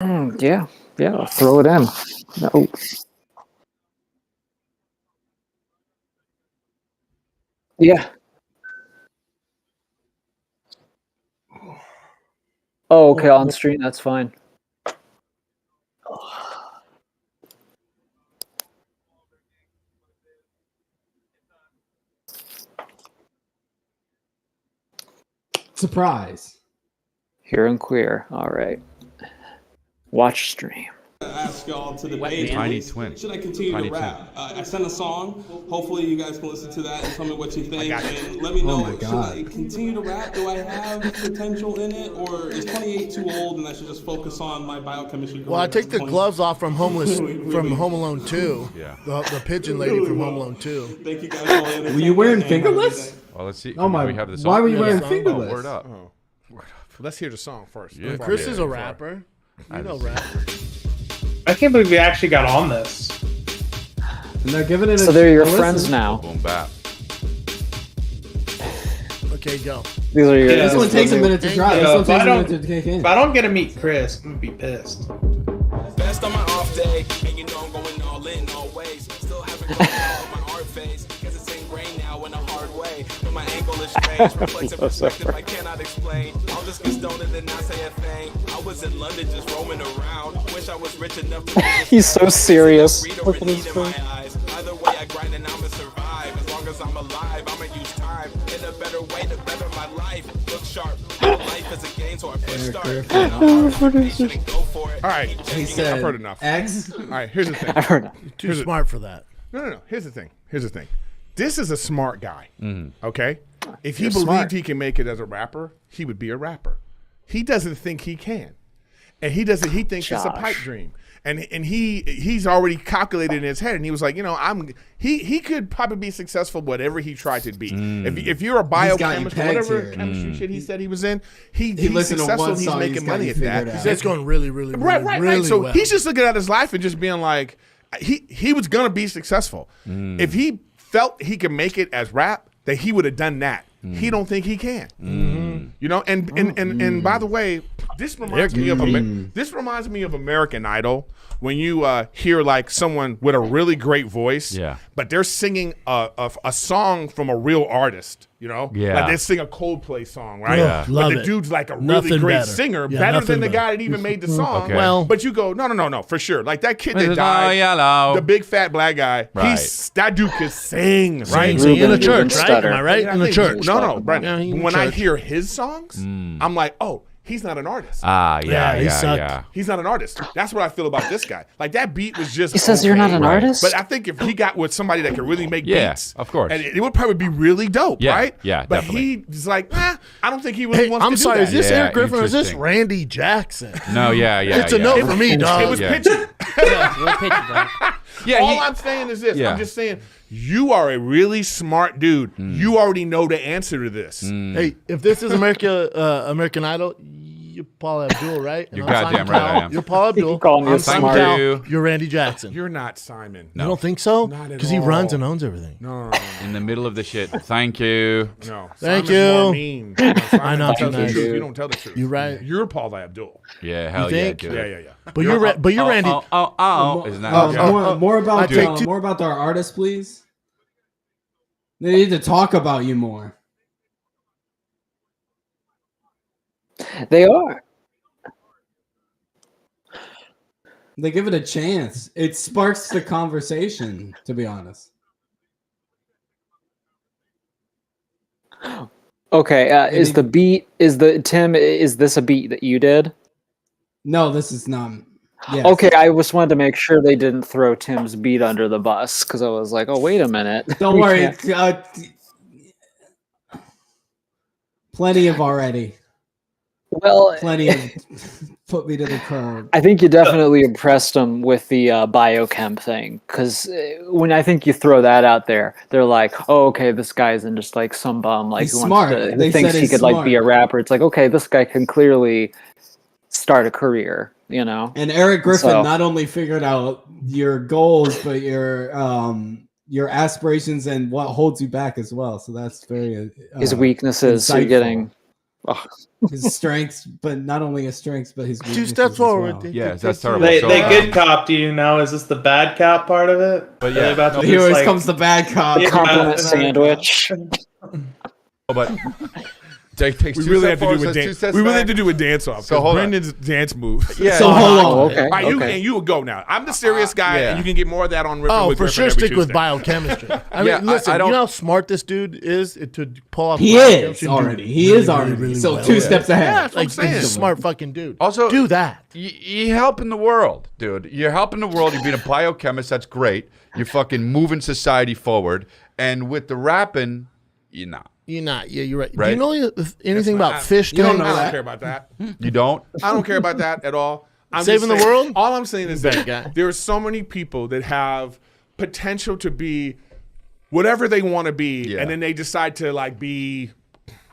Yeah, throw it in. No. Yeah. Oh, okay, on stream, that's fine. Surprise. Here and queer. All right. Watch stream. Ask y'all to debate. Tiny twin. Should I continue Tiny to rap? I sent a song. Hopefully, you guys can listen to that and tell me what you think. And let me know. my Should God. I continue to rap? Do I have potential in it, or is 28 too old and I should just focus on my biochemistry? Well, I take the gloves off from Home Alone 2. Yeah. The pigeon lady from Home Alone 2. Thank you guys for all the Were you wearing entertainment, and have a good fingerless? day. Well, let's see. Oh my! We have the Why song? were you wearing song. fingerless? Word up. Oh. Let's hear the song first. Yeah. Chris is a rapper. You know rap. I can't believe we actually got on this. And they're giving it. So they're your friends now. Boom bap. Okay, go. These are your. Yeah, This one takes a minute to drop. Yeah, This one if I takes a don't- minute to kick in. If I don't get to meet Chris, I'm gonna be pissed. Best on my off day, and you know I'm going all in always. Still haven't gone out on my art phase, cause it's ingrained now in a hard way. But my angle is strange, reflective perspective I cannot explain. I'll just get stoned and then not say a thing. I was in London just roaming around. Wish I was rich enough to He's so serious. read or Look at read his in my face. eyes. Either way I grind and I'ma survive. As long as I'm alive, I'ma use time in a better way to better my life. Look sharp, life is a game, so I push start. And go for it. All right. He said, I've heard enough. X. All right, here's the thing. I've heard. Too smart for that. No. Here's the thing. This is a smart guy. Okay? If he You're believed smart. he can make it as a rapper, he would be a rapper. He doesn't think he can. And he doesn't. He thinks it's a Josh. pipe dream. And he's already calculated in his head, and he was like, he could probably be successful whatever he tried to be. If you're a biochemist, pegged whatever here. chemistry shit he said he was in, he's listened to successful. one And he's song, making he's got money you at figured that. out. He said, It's going really, really, right. really So well. he's just looking at his life and just being like, he was gonna be successful. If he felt he could make it as rap, that he would have done that. He don't think he can. You know, and by the way, this reminds me of American Idol. When you hear like someone with a really great voice, but they're singing a song from a real artist, you know, like they sing a Coldplay song, right? Yeah. But Love the it. dude's like a really Nothing great better. singer, Yeah, better nothing than the better. guy that even made the song. Okay. Well, But you go, no, for sure. Like that kid that Hello, died, yellow. the big fat black guy, Right. that dude could sing, right? Sing in a Ruben church, right? Stutter. Am I right? And I In the think- church. No, Brandon. Yeah, in When I church. hear his songs, I'm like, oh, he's not an artist. he sucked. He's not an artist. That's what I feel about this guy. Like that beat was just. He says you're not an artist? But I think if he got with somebody that could really make Yeah, beats, of course. and it would probably be really dope, Yeah, right? yeah, But definitely. he's like, I don't think he really Hey, wants I'm to do sorry. that. Is this Yeah, Eric Griffin or is this interesting. Randy Jackson? No, yeah. It's a no for me, dog. It was Yeah. pitching. Yeah, All I'm saying is this. Yeah. I'm just saying, you are a really smart dude. You already know the answer to this. Hey, if this is American Idol, you're Paul Abdul, right? You're And I'm goddamn Simon right I Cowell. am. You're Paul Abdul. You call me a I'm Simon smart- Cowell. Thank you. You're Randy Jackson. You're not Simon. You don't think so? Not at Because he all. runs and owns everything. No. In the middle of the shit. Thank you. No. Thank Simon's you. more mean. No, Simon I know, don't too tell the nice. truth. You don't tell the truth. You're right. You're Paul Abdul. Yeah, hell You yeah, think? dude. Yeah. But you're Randy. Isn't that okay? More about take two- more about our artists, please. They need to talk about you more. They are. They give it a chance. It sparks the conversation, to be honest. Okay, is the beat is this a beat that you did? No, this is not. Yes. Okay, I just wanted to make sure they didn't throw Tim's beat under the bus because I was like, oh wait a minute. Don't We worry. can't- Plenty of already. Well, Plenty of put me to the curb. I think you definitely impressed them with the biochem thing because when I think you throw that out there, they're like, "Oh, okay, this guy isn't just like some bum like He's who smart. wants to, They who thinks said he he's could like be a smart. rapper." It's like, okay, this guy can clearly start a career, you know. And Eric Griffin So- not only figured out your goals, but your aspirations and what holds you back as well. So that's very His weaknesses are insightful. getting his strengths, but not only his strengths, but his 2 weaknesses steps as forward. well. They Yeah, take that's two- terrible. They So, good copped you now. Is this the bad cop part of it? But Are they yeah. about to Here just, always like, comes the bad cop. Yeah. Compliment sandwich. but takes We two really steps have to forward, do a says two dance. steps We really back. have to do a dance off. So So hold on. Brendan's dance move. Yeah. So hold on. Okay. All right, you okay. and you will go now. I'm the serious guy, yeah. and you can get more of that on Ripping Oh, with for Griffin sure, every stick with Tuesday. biochemistry. I Yeah, mean, listen, I don't- you know how smart this dude is to pull off. He biochemistry? is already. He is already. So 2 steps ahead. Yeah, that's what I'm Like, saying. he's a smart fucking dude. Also- do that. You're helping the world, dude. You're helping the world. You're being a biochemist. That's great. You're fucking moving society forward. And with the rapping, you're not. You're not. Yeah, you're right. Do Right? you know anything about fish You don't tanks? know I don't that. care about that. You don't? I don't care about that at all. I'm Saving just the saying- world? All I'm saying is Bad that guy. there are so many people that have potential to be whatever they want to be, Yeah. and then they decide to like be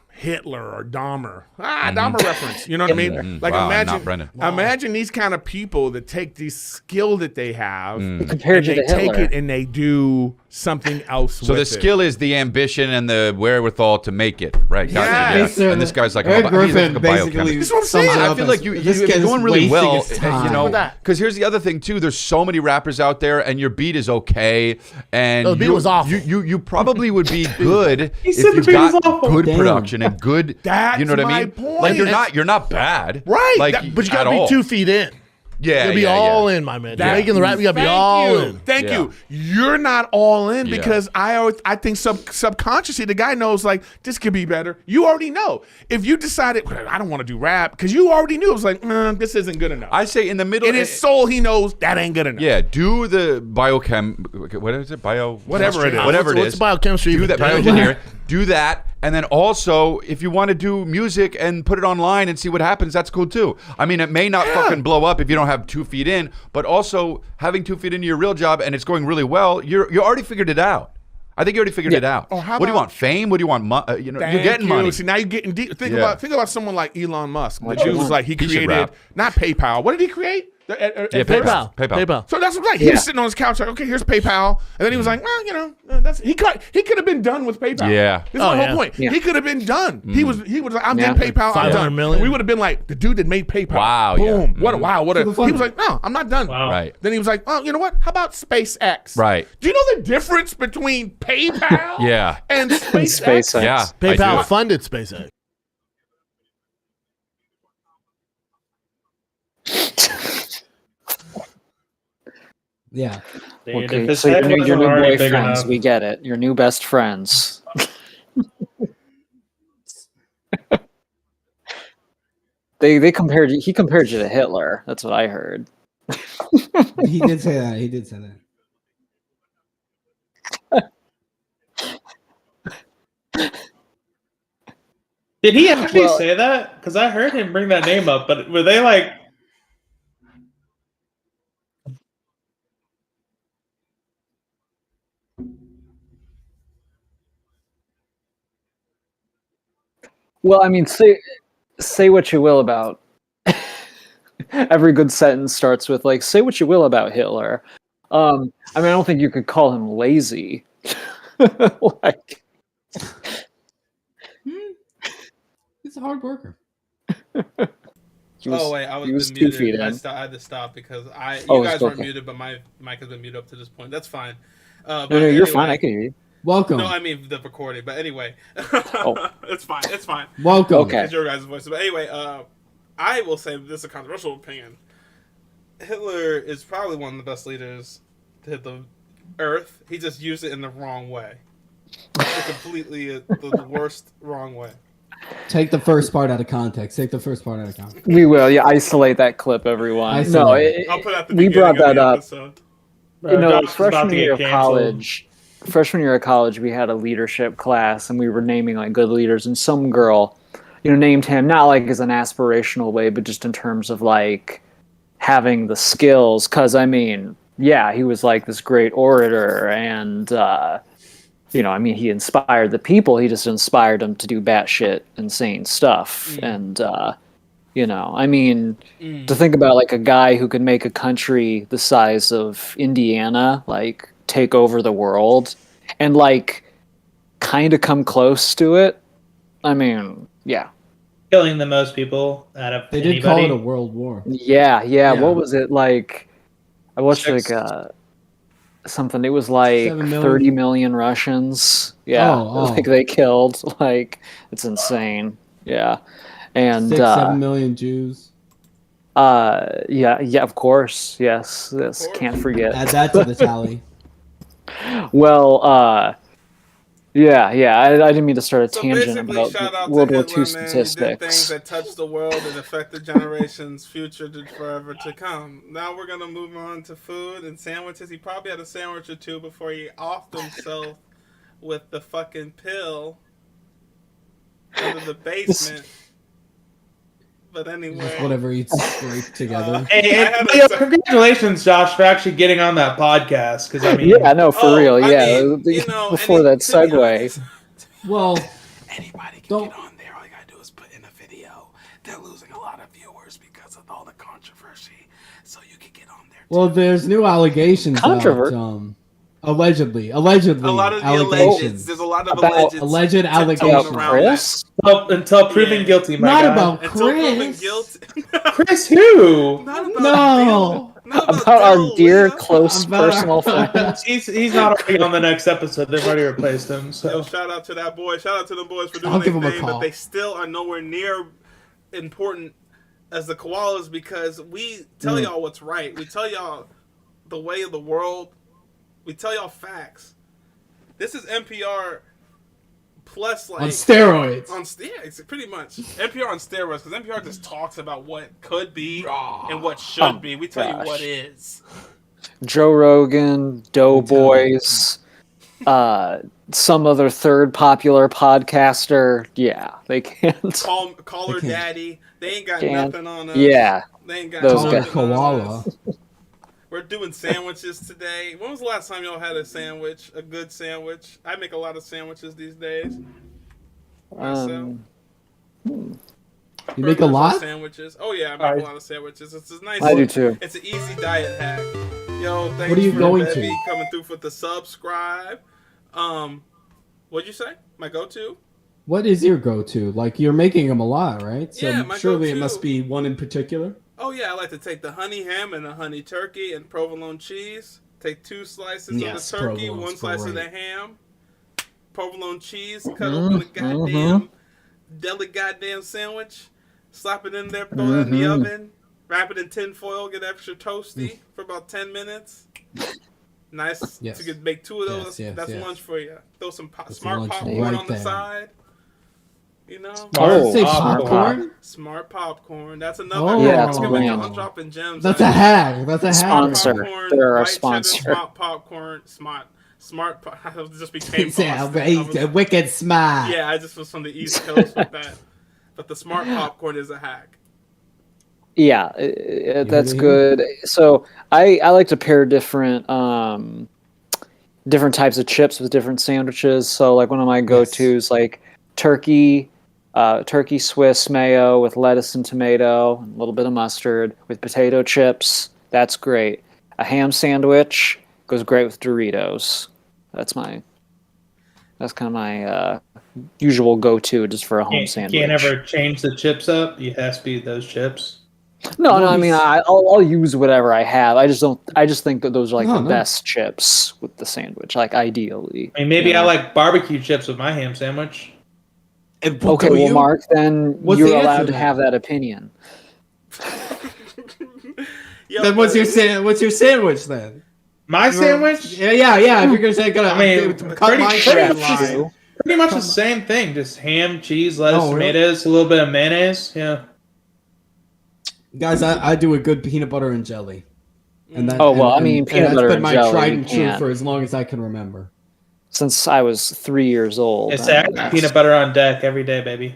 Hitler or Dahmer. Dahmer reference. You know what I mean? Like Wow, imagine, not Brendan. imagine these kind of people that take this skill that they have, Compared and to they the take Hitler. it and they do something else. So with the it. skill is the ambition and the wherewithal to make it, right? Gotcha, Yes. yeah. And this guy's like, Eric he's like Griffin a basically biochemist. That's what I'm sums saying. it I up feel as, like you're this kid is going really wasting well, his time. you know. that? Because here's the other thing too. There's so many rappers out there, and your beat is okay, and The beat was awful. You probably would be good if said the you beat was got awful. good Damn. production and good. That's you know what I my mean? point. Like you're not bad, Right. Like, But you at gotta be all. 2 feet in. Yeah, You gotta be yeah, all yeah. in, my man. Yeah. You're making the rap. You gotta be Thank all you. in. Thank Yeah. you. You're not all in Yeah. because I think subconsciously the guy knows like this could be better. You already know. If you decided "Well, I don't want to do rap because you already knew it was like this isn't good enough. I say in the middle. In his soul, he knows that ain't good enough. Yeah, do the biochem. What is it? Whatever it is. Whatever it What's is. biochemistry? Do even that do? bioengineering. Do that, and then also, if you want to do music and put it online and see what happens, that's cool too. I mean, it may not fucking blow up if you don't have 2 feet in, but also having 2 feet into your real job and it's going really well, you already figured it out. I think you already figured it out. Or how what do you about- want? Fame? What do you want? You're Thank getting you. money. See, now you're getting deep. Think Yeah. about someone like Elon Musk. The What dude you was want? like he He should created rap. not PayPal. What did he create? Yeah, PayPal. So that's what like he was sitting on his couch like, okay, here's PayPal, and then he was like, well, that's he could have been done with PayPal. Yeah. this is Oh, my yeah. whole point. Yeah. He could have been done. He was like, I'm Yeah. done PayPal. I'm 500 done. million. And we would have been like the dude that made PayPal. Wow, yeah. boom. What a Mhm. wow. What a. For the He fun. was like, no, I'm not done. Wow. Right. Then he was like, oh, you know what? How about SpaceX? Right. Do you know the difference between PayPal? Yeah. and SpaceX? SpaceX. Yeah. I PayPal do. funded SpaceX. Yeah. Dude, Okay, if his so head your wasn't new already big boyfriends, enough- we get it. Your new best friends. He compared you to Hitler. That's what I heard. He did say that. He did say that. Did he actually Well- say that? Because I heard him bring that name up, but were they like? Well, I mean, say what you will about every good sentence starts with like say what you will about Hitler. I mean, I don't think you could call him lazy. Like, He's a hard worker. he was, Oh wait, I was, he was been 2 muted. feet I, in. I had to stop because you Oh, guys it's weren't okay. muted, but my mic has been muted up to this point. That's fine. No, you're fine. I can hear you. Welcome. No, I mean the recording. But anyway, Oh. it's fine. It's fine. Welcome. Okay. It's your guys' voices. But anyway, I will say this is a controversial opinion. Hitler is probably one of the best leaders to hit the earth. He just used it in the wrong way. Completely the worst wrong way. Take the first part out of context. Take the first part out of context. We will. Yeah, isolate that clip, everyone. No, Isolate I'll put out the we beginning brought of the that up. episode. You know, Doc's about freshman to year get of canceled. college. Freshman year of college, we had a leadership class, and we were naming like good leaders. And some girl, named him not like as an aspirational way, but just in terms of like having the skills. Because I mean, yeah, he was like this great orator, and I mean, he inspired the people. He just inspired them to do batshit insane stuff, and I mean, to think about like a guy who could make a country the size of Indiana, like take over the world and like kind of come close to it. I mean, yeah, killing the most people out of They anybody. did call it a world war. Yeah. Yeah. What was it like? I watched Six. like something. It was like 7 million? 30 million Russians. Yeah, Oh. like they killed. Like it's insane. Yeah, and 7 million Jews. yeah, of course, yes, can't forget. Add that to the tally. Well, yeah, I didn't mean to start a So tangent basically, shout about out World to War Hitler, II man. He did things statistics. that touched the world and affected generations' future to forever to come. Now we're gonna move on to food and sandwiches. He probably had a sandwich or two before he offed himself with the fucking pill under the basement. But anyway, Whatever eats scraped together. Hey, congratulations, Josh, for actually getting on that podcast. Because I mean, Yeah, no, for real. I Yeah, mean, you know, before and that to be segue. honest, Well, Anybody can Don't- get on there. All you gotta do is put in a video. They're losing a lot of viewers because of all the controversy. So you can get on there. well, there's new allegations Controvert- out. Allegedly, a lot of the alleged. allegations. There's a lot of About alleged alleged allegations. About Chris? until proven Yeah. guilty, my Not guy. about Until proven Chris. guilty. Chris who? Not about No. Bill. Not About our Bill, dear, Leah. close About our- personal friends. He's not already on the next episode. They've already replaced him. Yo, So shout out to that boy. Shout out to them boys for doing I'll their give 'em a thing, call. but they still are nowhere near important as the koalas because we tell y'all what's right. We tell y'all the way of the world. We tell y'all facts. This is NPR plus like On steroids. yeah, it's pretty much NPR on steroids because NPR just talks about what could be and what should be. We tell you gosh. what is. Joe Rogan, Doughboys, some other third popular podcaster. Yeah, they can't. Call her They can't- daddy. They ain't got Can't- nothing on us. Yeah, They ain't got those nothing guys. on Koala. us. We're doing sandwiches today. When was the last time y'all had a sandwich? A good sandwich? I make a lot of sandwiches these days. Um, You make a Burgers or lot? Sandwiches. Oh yeah, I make a lot of sandwiches. It's a nice. I do too. It's an easy diet hack. Yo, thanks What are you for going Bevy to? coming through for the subscribe. What'd you say? My go-to? What is your go-to? Like you're making them a lot, right? So Yeah, my surely it go-to- must be one in particular. Oh yeah, I like to take the honey ham and the honey turkey and provolone cheese. Take 2 slices Yes, of the turkey, provolone's 1 slice of great. the ham, provolone cheese, cut open a goddamn deli goddamn sandwich, slap it in there, throw it in the oven, wrap it in tin foil, get extra toasty for about 10 minutes. Nice. Yes. So you can make 2 of those. Yes, That's yes. lunch for you. Throw some That's smart lunch popcorn right on the there. side. You know, Oh, Say smart popcorn? smart popcorn. That's another. Oh. Yeah, that's that's good. grand. I'm dropping gems. That's a hack. That's a hack. Sponsor. Popcorn, They're our white cheddar, sponsor. smart popcorn, smart. I just became It's Boston. I was- a wicked smart. yeah, I just was from the East Coast with that. But the smart popcorn is a hack. Yeah, that's heard it good. So I like to pair different different types of chips with different sandwiches. So like one of my go-tos, like turkey Swiss mayo with lettuce and tomato, and a little bit of mustard with potato chips. That's great. A ham sandwich goes great with Doritos. That's kind of my usual go-to just for a home sandwich. can't ever change the chips up. You has to be those chips. No, I mean I'll use whatever I have. I just think that those are like No, the no. best chips with the sandwich, like ideally. I mean, maybe Yeah. I like barbecue chips with my ham sandwich. And what Okay, do well, you- Mark, then What's you're the answer allowed to then? have that opinion. Yo, Then what's your sandwich then? My sandwich, Yeah. If you're gonna say, I mean, cut pretty- my pretty shit much line. True. pretty much the same thing. Just ham, cheese, lettuce, Oh, really? tomatoes, a little bit of mayonnaise. Yeah. Guys, I do a good peanut butter and jelly. And that, Oh, well, I and- mean, and peanut that's butter been and my jelly, tried you and true can't. for as long as I can remember. Since I was 3 years old. It's I mean, actually that's- peanut butter on deck every day, baby.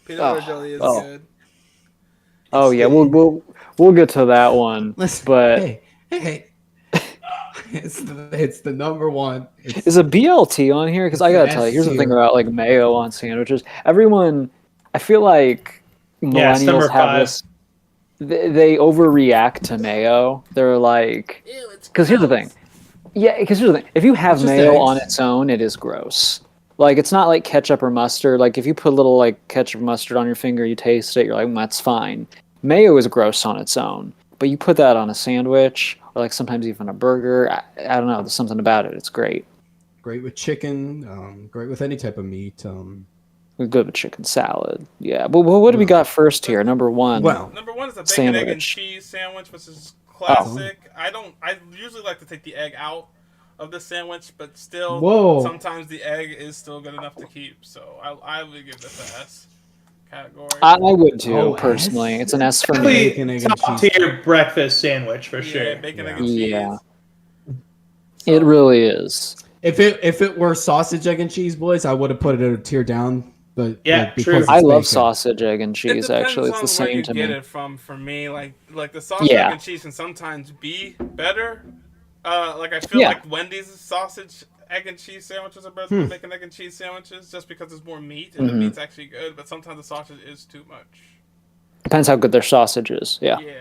peanut butter Oh, jelly is oh. good. Oh yeah, we'll get to that one. Listen, But hey. It's the number one. It's, is a BLT on here? Because I It's gotta the tell you, here's the S thing tier. about like mayo on sandwiches. Everyone, I feel like Yeah, it's number millennials have 5. this. They overreact to mayo. They're like, because here's the thing. Yeah, because here's the thing. If you have It's just mayo eggs. on its own, it is gross. Like, it's not like ketchup or mustard. Like, if you put a little like ketchup or mustard on your finger, you taste it, you're like, that's fine. Mayo is gross on its own, but you put that on a sandwich or like sometimes even a burger. I don't know. There's something about it. It's great. Great with chicken. Great with any type of meat. We're good with chicken salad. Yeah, but what do we got first here? Number one. Well, Number one is a bacon, egg, and Sandwich. cheese sandwich, which is classic. I usually like to take the egg out of the sandwich, but still, Whoa. sometimes the egg is still good enough to keep. So I would give this an S category. I would too, Oh, personally. S? It's an S for me. Bacon, egg, and Top cheese. tier breakfast sandwich for yeah, sure. bacon, egg, Yeah. and cheese. Yeah. It really is. If it were sausage, egg, and cheese, boys, I would have put it a tier down. But Yeah, because true. it's I love bacon. sausage, egg, and It cheese. depends Actually, it's on the where same you to get me. it from. For me, like the sausage, Yeah. egg, and cheese can sometimes be better. Like I feel Yeah. like Wendy's sausage, egg, and cheese sandwiches are better than bacon, egg, and cheese sandwiches, just because there's more meat and the meat's actually good. But sometimes the sausage is too much. Depends how good their sausage is. Yeah. Yeah,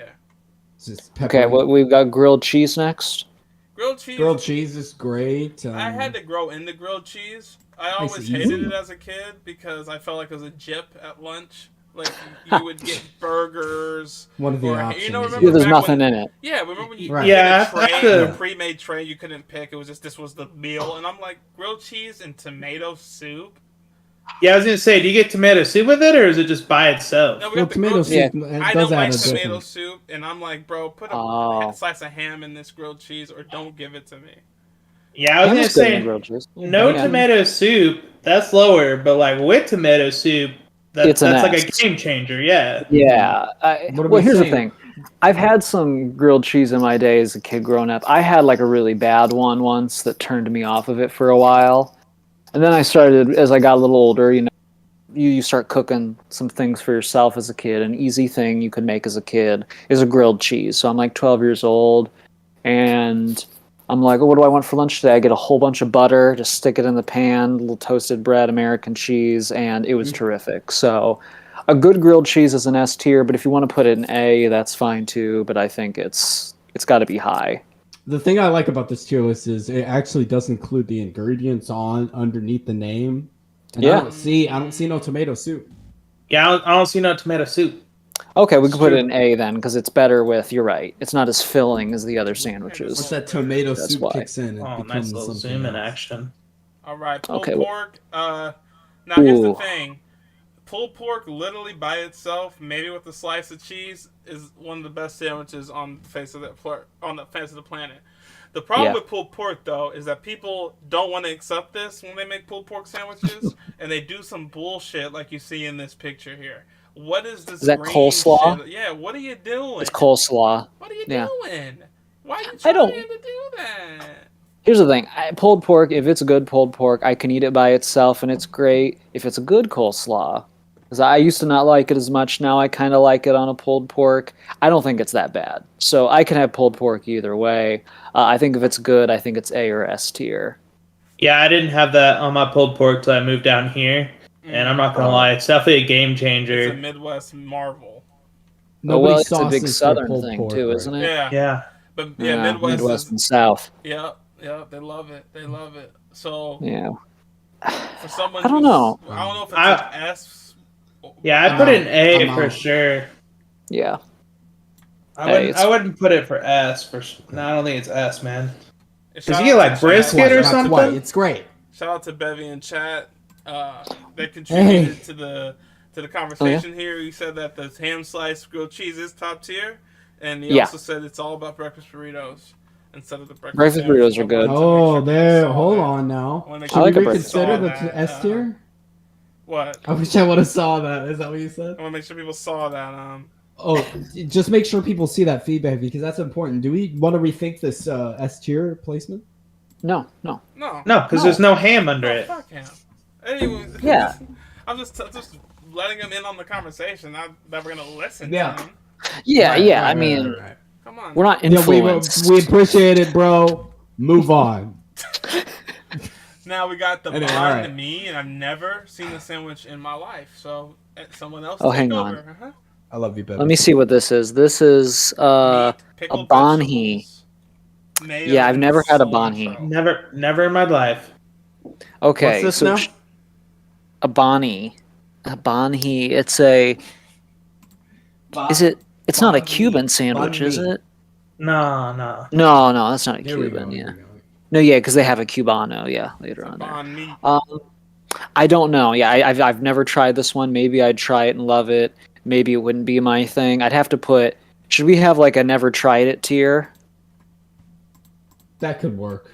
It's just Okay, pepperoni. well, we've got grilled cheese next. grilled cheese. Grilled cheese is great. I had to grow into grilled cheese. I Makes always it hated easy. it as a kid because I felt like it was a jip at lunch. Like you would get burgers. One of the or, options. remember Yeah, there's back nothing when, in it. Yeah, remember when you Right. get Yeah, a tray, that's a pre-made tray you couldn't pick. It was just this was the meal, and I'm like grilled cheese and tomato soup. Yeah, I was gonna say, do you get tomato soup with it, or is it just by itself? No, we Well, got the tomato grilled soup cheese. it I does don't add like a tomato different. soup, and I'm like, bro, put a Oh. slice of ham in this grilled cheese, or don't give it to me. Yeah, I was Ham gonna is good in say grilled cheese. no Yeah. tomato soup. That's lower, but like with tomato soup, It's an that's like a S. game changer. Yeah. Yeah. What are Well, we here's the saying? thing. I've had some grilled cheese in my day as a kid growing up. I had like a really bad one once that turned me off of it for a while. And then I started, as I got a little older, you start cooking some things for yourself as a kid. An easy thing you could make as a kid is a grilled cheese. So I'm like 12 years old, and I'm like, oh, what do I want for lunch today? I get a whole bunch of butter, just stick it in the pan, little toasted bread, American cheese, and it was terrific. So a good grilled cheese is an S tier, but if you want to put it in A, that's fine too. But I think it's got to be high. The thing I like about this tier list is it actually does include the ingredients on underneath the name. And Yeah. I don't see no tomato soup. Yeah, I don't see no tomato soup. Okay, we can put it Sure. in A then, because it's better with. You're right. It's not as filling as the other Once sandwiches. that tomato That's soup why. kicks in, it Oh, becomes nice little something zoom in else. action. All right, pulled Okay, well- pork. Now here's the Ooh. thing: pulled pork, literally by itself, maybe with a slice of cheese, is one of the best sandwiches on the face of the planet. The problem Yeah. with pulled pork, though, is that people don't want to accept this when they make pulled pork sandwiches, and they do some bullshit like you see in this picture here. What is this? Is that green coleslaw? shit? Yeah, what are you doing? It's coleslaw. What are you Yeah. doing? Why are you I trying don't- to do that? Here's the thing. Pulled pork, if it's a good pulled pork, I can eat it by itself and it's great. If it's a good coleslaw, because I used to not like it as much, now I kind of like it on a pulled pork. I don't think it's that bad. So I can have pulled pork either way. I think if it's good, I think it's A or S tier. Yeah, I didn't have that on my pulled pork till I moved down here, and I'm not gonna lie, it's definitely a game It's a changer. Midwest marvel. Nobody well, it's a big sauces their southern pulled thing pork, too, right? isn't it? Yeah. Yeah. But yeah, Midwest, is, and South. yeah, they love it. They love it. So Yeah. for someone, I don't who's- know. I don't know if it's I- an S. Yeah, I put it in A I'm for out. sure. Yeah. I wouldn't put it for S for. No, I don't think it's S, man. Shout Does he out get, like, to brisket Chat. or Not something? quite. It's great. Shout out to Bevy and Chat. They contributed to the conversation here. He said that the ham slice grilled cheese is top tier, and he Yeah. also said it's all about breakfast burritos instead of the breakfast. Breakfast sandwiches. burritos are good. I wanted to make Oh, sure people there. saw Hold that. on now. I wanna make Should sure I like we a people breakfast reconsider saw the that. S tier? What? I wish I would have saw that. Is that what you said? I want to make sure people saw that. Oh, just make sure people see that feedback because that's important. Do we want to rethink this S tier placement? No. No. No, because there's no ham under Oh, it. fuck him. Anyway, Yeah. I'm just letting him in on the conversation. Not that we're gonna listen Yeah. to him. Yeah, Right, yeah. right, I mean, right, right. Come on. we're not Yeah, influenced. we appreciate it, bro. Move on. Now we got the Anyway, bun alright. to me, and I've never seen a sandwich in my life. So someone else Oh, take hang over. on. Uh-huh. I love you, baby. Let me see what this is. This is Meat, a pickled banh. vegetables, mayo, Yeah, I've and never had a cilantro. banh. Never in my life. Okay, What's this so now? A Bonnie. A Bonnie. It's a. Is it? It's not a Cuban sandwich, is Banh mi. it? No. No, that's not a There we Cuban. go. Yeah. There we go. No, yeah, because they have a Cubano. Yeah, later on there. On me. I don't know. Yeah, I've never tried this one. Maybe I'd try it and love it. Maybe it wouldn't be my thing. I'd have to put. Should we have like a never tried it tier? That could work.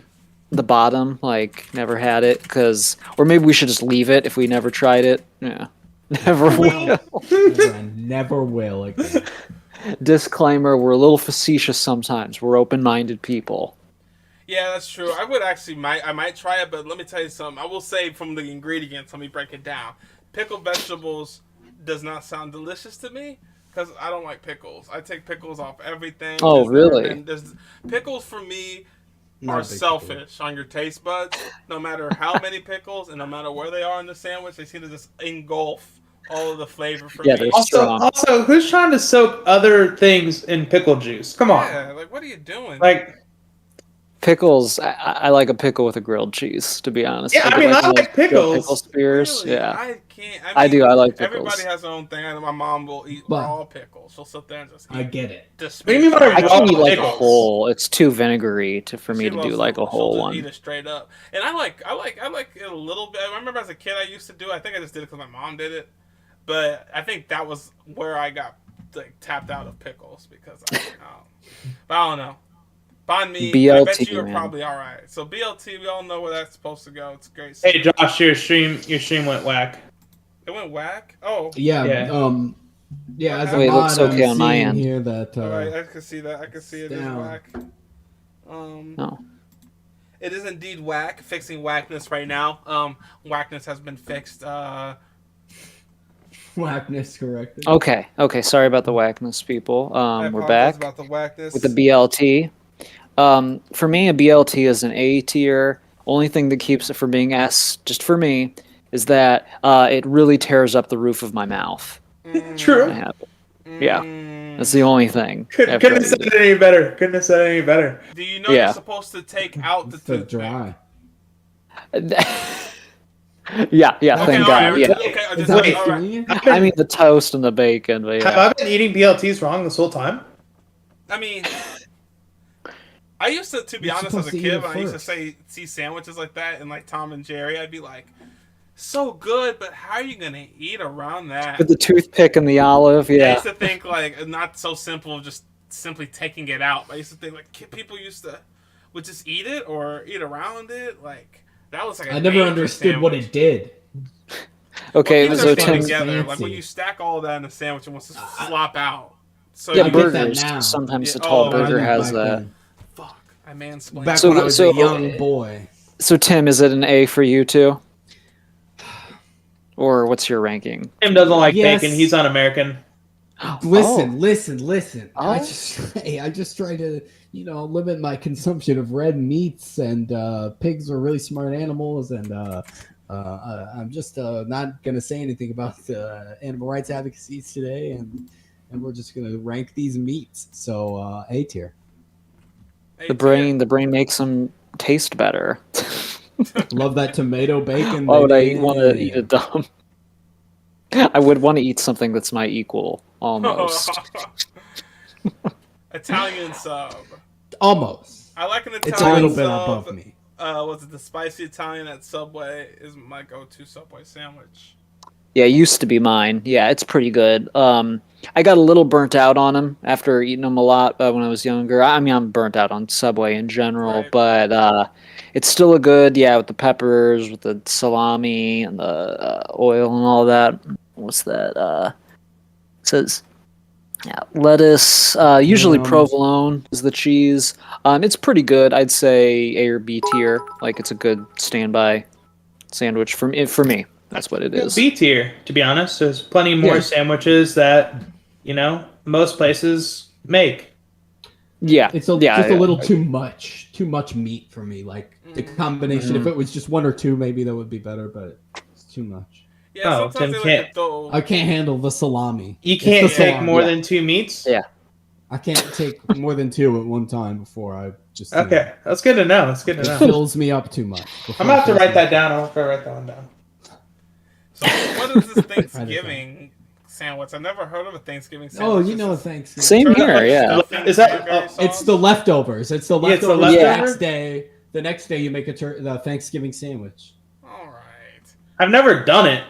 The bottom, like never had it, or maybe we should just leave it if we never tried it. Yeah, never will. Never will again. Disclaimer: we're a little facetious sometimes. We're open-minded people. Yeah, that's true. I would actually I might try it, but let me tell you something. I will say from the ingredients, let me break it down. Pickled vegetables does not sound delicious to me because I don't like pickles. I take pickles off everything. Oh, really? Pickles for me Not are a big selfish on your taste buds. No matter how many pickles and no matter where they are in the sandwich, they seem to just engulf all of the flavor for Yeah, me. they're strong. Also, who's trying to soak other things in pickle juice? Come on. Yeah, like what are you doing? Like, Pickles. I like a pickle with a grilled cheese. To be honest. Yeah, I mean, I one of like those grilled pickles. Pickle spears. Really? Yeah. I can't. I do. I like Everybody pickles. has their own thing. I know my mom will eat But- raw pickles. She'll sit there and just eat. I get it. Just What do you mean by I raw can eat like a pickles? whole. It's too vinegary for me She to do loves like a she'll whole just one. Eat it straight up, and I like it a little bit. I remember as a kid I used to do. I think I just did it because my mom did it, but I think that was where I got like tapped out of pickles because but I don't know. Banh mi, I bet BLT, you are man. probably all right. So BLT, we all know where that's supposed to go. It's great. Hey, Josh, your stream went whack. It went whack. Oh, Yeah. Yeah. Yeah. As a Wait, it mod, looks okay I'm on my seeing end. here that. all right. I can see that. I can see it is down. whack. No. It is indeed whack. Fixing whackness right now. Whackness has been fixed. Whackness corrected. Okay. Sorry about the whackness, people. I We're apologize back about the whackness. with the BLT. For me, a BLT is an A tier. Only thing that keeps it from being S, just for me, is that it really tears up the roof of my mouth. True. I have it. Yeah, that's the only thing. Couldn't have said it any better. Couldn't have said it any better. Do you know Yeah. you're supposed to take out the It's so toothpick? dry. Yeah. Okay, Thank all God. right, Yeah. okay, I Is just, that Wait. all right. clean? I mean the toast and the bacon, but Have yeah. I been eating BLTs wrong this whole time? I mean, I used to be You're honest, as a supposed to eat kid, it when I used to first. see sandwiches like that and like Tom and Jerry, I'd be like, so good, but how are you gonna eat around that? With the toothpick and the olive, I yeah. used to think like not so simple of just simply taking it out. I used to think like people would just eat it or eat around it. Like that was like I never understood what it did. Okay, Well, so things are Tim. together. Like fancy. when you stack all that in a sandwich, it wants to flop out. So Yeah, I get that burgers. now. Sometimes the Yeah, tall oh, burger I has back that. then. fuck, I mansplained. Back So- when I was so- a young boy. So Tim, is it an A for you too? Or what's your ranking? Tim doesn't like Yes. bacon. He's un-American. Listen. Oh. I just try to, limit my consumption of red meats, and pigs are really smart animals, and I'm just not gonna say anything about animal rights advocacies today, and we're just gonna rank these meats. So A tier. The brain makes them taste better. Love that tomato bacon. Why would I baby. want to eat a dumb? I would want to eat something that's my equal, almost. Italian sub. Almost. I like an It's a Italian little bit sub. above me. Was it the spicy Italian at Subway? Is my go-to Subway sandwich. Yeah, it used to be mine. Yeah, it's pretty good. I got a little burnt out on them after eating them a lot when I was younger. I mean, I'm burnt out on Subway in general, Right. but it's still a good, with the peppers, with the salami and the oil and all that. What's that? It says, lettuce, usually Yum. provolone is the cheese. It's pretty good. I'd say A or B tier. Like, it's a good standby sandwich for me. That's what it is. B tier, to be honest. There's plenty more Yeah. sandwiches that, most places make. Yeah, It's just a little too much meat for me. Like the combination. If it was just one or two, maybe that would be better. But it's too much. Yeah, Oh, sometimes Tim they like can't. to throw. I can't handle the salami. You It's can't the take salami. more than 2 meats? Yeah. I can't take more than two at one time before I just. Okay, that's good to know. That's good to It know. fills me up too much. I'm going to have to write that down. I'll have to write that one down. So what is this Thanksgiving sandwich? I've never heard of a Thanksgiving sandwich. Oh, you know Thanksgiving. Same Turn here, up like yeah. stuffing Is that- cranberry sauce? It's the leftovers. It's the Yeah, it's the leftovers. The leftover? next day. The next day you make the Thanksgiving sandwich. All right. I've never done it.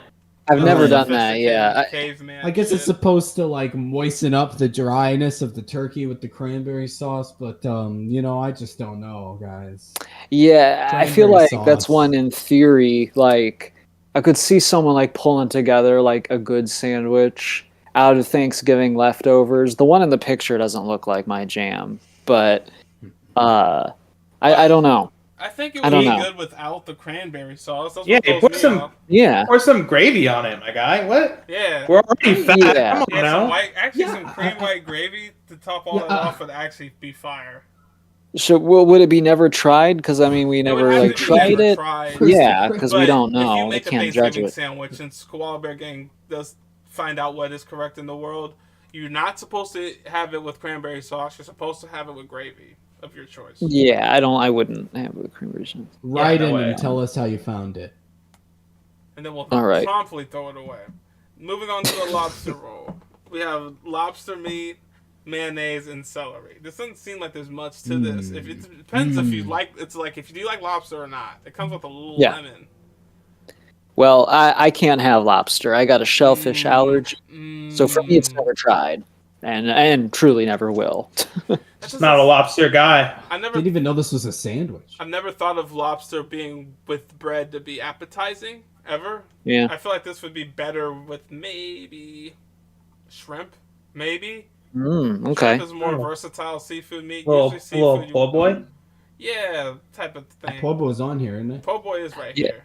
I've never Oh, done that. Yeah, Caveman I guess it's shit. supposed to like moisten up the dryness of the turkey with the cranberry sauce, but I just don't know, guys. yeah. I feel Cranberry like that's sauce. one in theory. Like I could see someone like pulling together like a good sandwich out of Thanksgiving leftovers. The one in the picture doesn't look like my jam, but I don't know. I think it I would don't be know. good without the cranberry sauce. That's Yeah, what throws put me some- off. Yeah, Pour some gravy on it, my guy. What? Yeah. We're already fat. Yeah. Come on Yeah, now. some Yeah, cream white gravy to top all that off would actually be fire. so would it be never tried? Because I mean, we It would never have like to be tried never it. tried. Yeah, because we But don't If you know. We make a can't judge Thanksgiving it. sandwich and Koala Bear Gang does find out what is correct in the world, you're not supposed to have it with cranberry sauce. You're supposed to have it with gravy of your choice. Yeah, I wouldn't have a cranberry sauce. Write no in way. and tell us how you found it. And then we'll All right. promptly throw it away. Moving on to the lobster roll. We have lobster meat, mayonnaise, and celery. This doesn't seem like there's much to this. If it depends if you like. It's like if you do like lobster or not. It comes with a little Yeah. lemon. Well, I can't have lobster. I got a shellfish allergy, so for me, it's never tried, and truly never will. That's Not a lobster guy. Didn't even know this was a sandwich. I've never thought of lobster being with bread to be appetizing ever. Yeah. I feel like this would be better with maybe shrimp. Maybe Okay. shrimp is more versatile seafood meat. Little Usually little seafood. po' boy. Yeah, type of thing. Po' boy's on here, isn't it? Po' boy is right Yeah. here.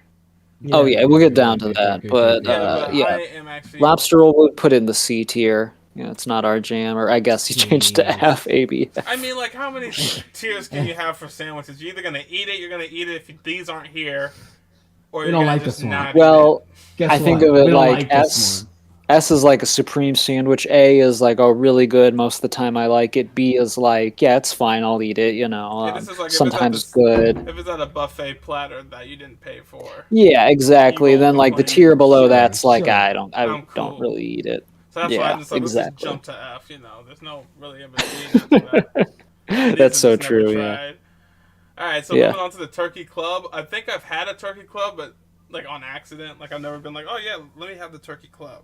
Oh yeah, we'll get down to good, that, good, but good, But yeah, I am actually lobster roll would put in the C tier. You know, it's not our jam, or I guess you changed to F, maybe. I mean, like, how many tiers can you have for sandwiches? You're either gonna eat it, you're gonna eat it if these aren't here, or We you're don't gonna like just this one. not. Well, Guess I think what? of it We don't like this S. one. S is like a supreme sandwich. A is like, oh, really good. Most of the time I like it. B is like, yeah, it's fine. I'll eat it. You know, Yeah, this is like if it's at sometimes the- good. If it's at a buffet platter that you didn't pay for, Yeah, exactly. You won't Then like the complain. tier below Sure, that's like, sure. I I'm don't cool. really eat it. so that's why Yeah, I'm just like, let's exactly. just jump to F. You know, there's no really in between after that. These That's are so just never true. Yeah. tried. All right, so Yeah. moving on to the turkey club. I think I've had a turkey club, but like on accident. Like I've never been like, oh yeah, let me have the turkey club.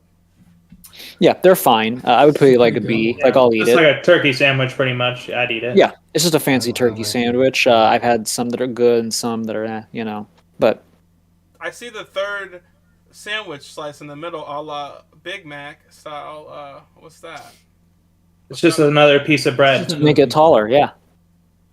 Yeah, they're fine. I would put it like a B. Yeah, Like I'll eat it's it. like a turkey sandwich, pretty much. I'd eat it. Yeah, it's just a fancy I turkey like it. sandwich. I've had some that are good and some that are, you know. But I see the third sandwich slice in the middle, a la Big Mac style. What's that? It's just another piece of bread. make it taller. Yeah.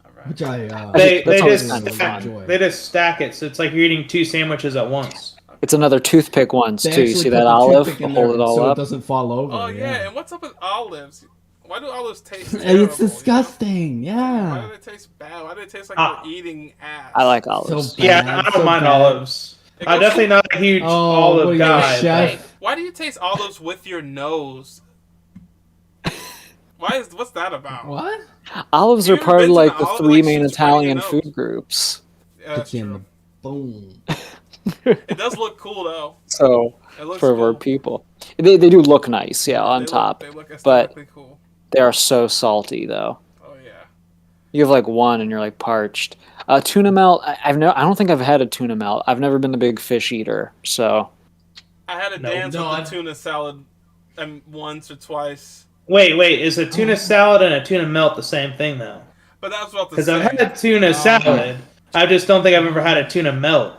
All right. Which I They That's just always stack, enjoy. they just stack it, so it's like you're eating two sandwiches at once. It's another toothpick ones They too. You actually see put that the olive? toothpick in Hold there it all so up. it doesn't fall over. Oh yeah, and what's up with olives? Why do olives taste terrible? And it's you know? disgusting. Why Yeah. do they taste bad? Why do they taste like Ah. you're eating ass? I like olives. So Yeah, bad, I don't so mind bad. olives. It I'm goes- definitely not a huge Oh, olive what are you, guy. a chef? Why do you taste olives with your nose? What's that about? What? Olives You are ever part been of to like an the olive, three like, main shoots right in your Italian nose? food groups. Yeah, that's It's in true. the boom. It does look cool though. So It looks for cool. our people, they do look nice, yeah, on They top. They look but aesthetically cool. they are so salty though. Oh yeah. You have like one and you're like parched. Tuna melt. I don't think I've had a tuna melt. I've never been the big fish eater, so I had a No. dance No, with I- the tuna salad once or twice. Wait, is a tuna salad and a tuna melt the same thing though? But that was about to Because say. I've had a tuna salad. I just don't think I've ever had a tuna melt.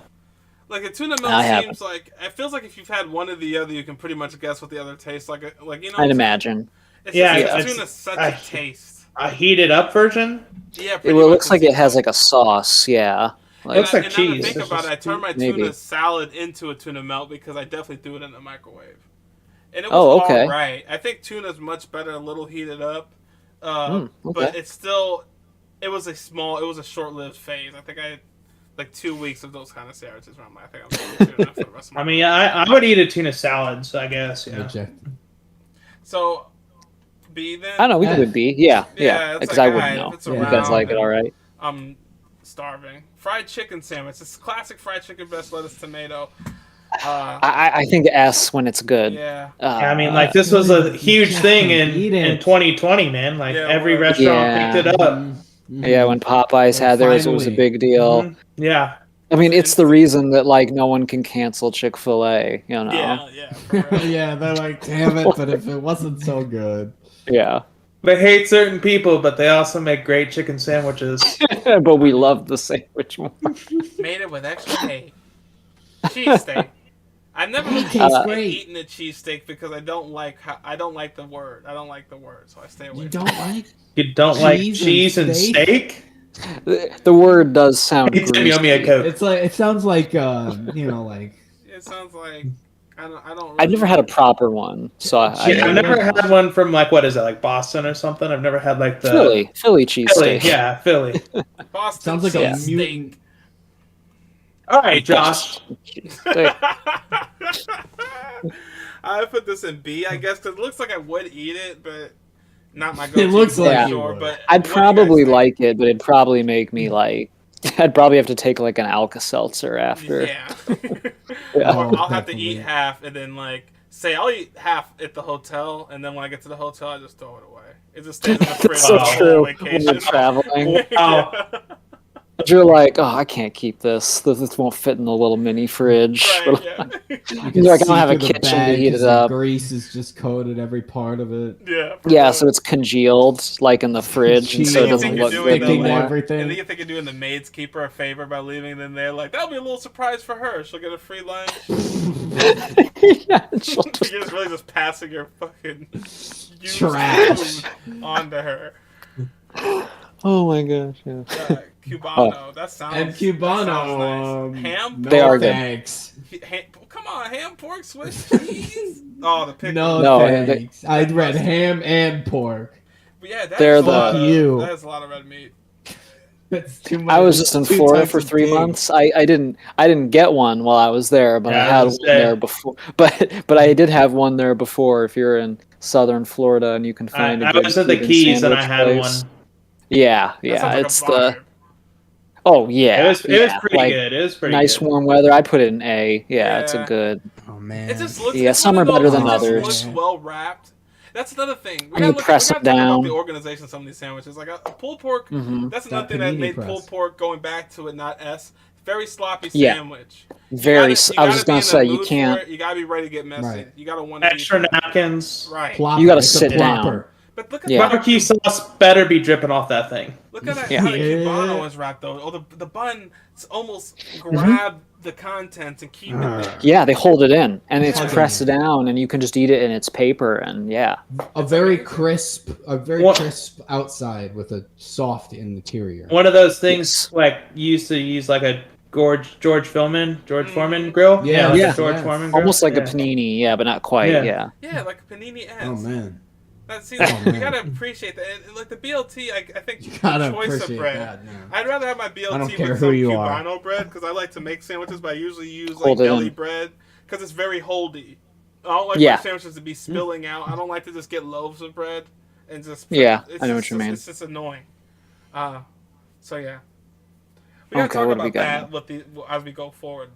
Like a tuna I melt haven't. seems like it feels like if you've had one or the other, you can pretty much guess what the other tastes like. Like you know. I'd imagine. It's Yeah, just, it's- tuna's such I- a taste. A heated up version? Yeah. It pretty well, much looks like it has is. like a sauce. Yeah. Like, Looks like and now that I cheese. think It's about it, just I turned my maybe. tuna salad into a tuna melt because I definitely threw it in the microwave, and it was Oh, okay. all right. I think tuna's much better a little heated up, okay. but it's still. It was a short-lived phase. I think I had like 2 weeks of those kind of sandwiches. Where I'm like, I think I'm going to tuna for the rest of my I mean, life. I would eat a tuna salad, so I guess. Yeah. Rejected. So, B then. I don't know. We could be. Yeah, Yeah, yeah. it's Because like, I wouldn't alright, know. if it's You around, guys like it, then- all right? I'm starving. Fried chicken sandwich. It's classic fried chicken, best lettuce, tomato. I think S when it's good. Yeah. I mean, like this was a huge just thing can't eat in it. 2020, man. Like Yeah, every it was. restaurant Yeah. picked it up. Yeah, when Popeyes had theirs, it was a Finally. big deal. Mhm. Yeah. I mean, it's the Instant. reason that like no one can cancel Chick-fil-A. You know. Yeah. For real. Yeah, they're like, damn it, but if it wasn't so good. Yeah. They hate certain people, but they also make great chicken sandwiches. But we love the sandwich more. Made it with extra hate. Cheesesteak. I've never really tastes great. eaten a cheesesteak because I don't like the word. I don't like the word, so I stay away. You from don't it. like? You don't like Cheese and cheese and steak? The word does sound Hey, Tim, you owe me a greasy. Coke. It's like it sounds like like It sounds like I don't. I've never had a proper one, so Yeah, I've never had one from like what is it, like Boston or something? I've never had like the Philly Philly, cheesesteak. yeah, Philly. Boston sounds like a Yeah. mutant. All right, Josh. Cheesesteak. I would put this in B, I guess, because it looks like I would eat it, but not my go-to. looks like for you sure, would. but I'd what do you probably guys think? like it, but it'd probably make me like. I'd probably have to take like an Alka-Seltzer after. Yeah. Yeah. Or I'll have to Definitely. eat half and then like say I'll eat half at the hotel, and then when I get to the hotel, I just throw it away. It just stays in the fridge That's so the whole true. When vacation. you're traveling, Wow. you're like, oh, I can't keep this. This won't fit in the little mini fridge. Right, yeah. You You're like, I don't have a see through the kitchen to bag heat 'cause it the up. Grease is just coated every part of it. Yeah. for Yeah, real. so it's congealed like in the fridge, and so it You doesn't think look you're good doing Sticking the, anymore. And everything. then you think you're doing the maid's keeper a favor by leaving it in there. Like, that'll be a little surprise for her. She'll get a free lunch. Yeah, she'll just- You're just really just passing your fucking used Trash. food onto her. oh my gosh, yeah. Cubano. That sounds. And that Cubano, sounds nice. Ham. no They are good. thanks. Come on, ham, pork, Swiss cheese. Oh, the pickle. No, No, thanks. I'd read ham and pork. But yeah, that They're is a the- lot Fuck of- you. That is a lot of red meat. That's too much. I was just in Two Florida types for of 3 pig. months. I didn't get one while I was there, but Yeah, I I had was one gonna say. there before. But I did have one there before. If you're in southern Florida and you can find a I good was at the Cuban Keys and I sandwich had place. one. Yeah, That yeah, sounds like it's a the vibe. oh yeah, It was yeah, pretty like, good. It was pretty nice good. warm weather. I'd put it in A. Yeah, it's a Yeah. good. Oh man. It just looks. Yeah, it's some one of are better those- than it just others. looks well wrapped. That's another thing. And you press it we gotta talk about down. the organization of some of these sandwiches. Like a pulled pork. Mhm. That's That another thing that panini made press. pulled pork going back to it, not S. Very sloppy Yeah. sandwich. Very. You I was gotta just be gonna in the say you mood for can't. it. You gotta be ready to get messy. Right. You gotta want to Extra napkins. Right. Plopper. You gotta It's a sit down. plopper. But look at Yeah. Barbecue sauce better be dripping off that thing. Look at that, Yeah. how the Yeah. Cubano is wrapped though. Oh, the bun almost Mm-hmm. grab the contents and keep it there. Yeah, they hold it in, and it's Yeah. pressed down, and you can just eat it in its paper, and yeah. A very crisp What- outside with a soft interior. One of those things Yes. like you used to use like a George Foreman grill. Yeah, like yeah. a George Yeah. Foreman grill. Almost like Yeah. a panini, yeah, but not quite. Yeah. Yeah. Yeah, like a panini S. Oh man. That seems, Oh, you man. gotta appreciate that. And, like the BLT, I think You gotta the choice of appreciate bread. that. Man. I'd rather have my BLT I don't care with who some you Cubano bread because I like to make sandwiches, but I usually use like Hold it deli in. bread because it's very holdy. I don't like Yeah. my sandwiches to be spilling out. I don't like to just get loaves of bread and just Yeah, it's I know just, what you mean. It's just annoying. So yeah, we gotta Okay, talk what do we about got that with the as we go forward.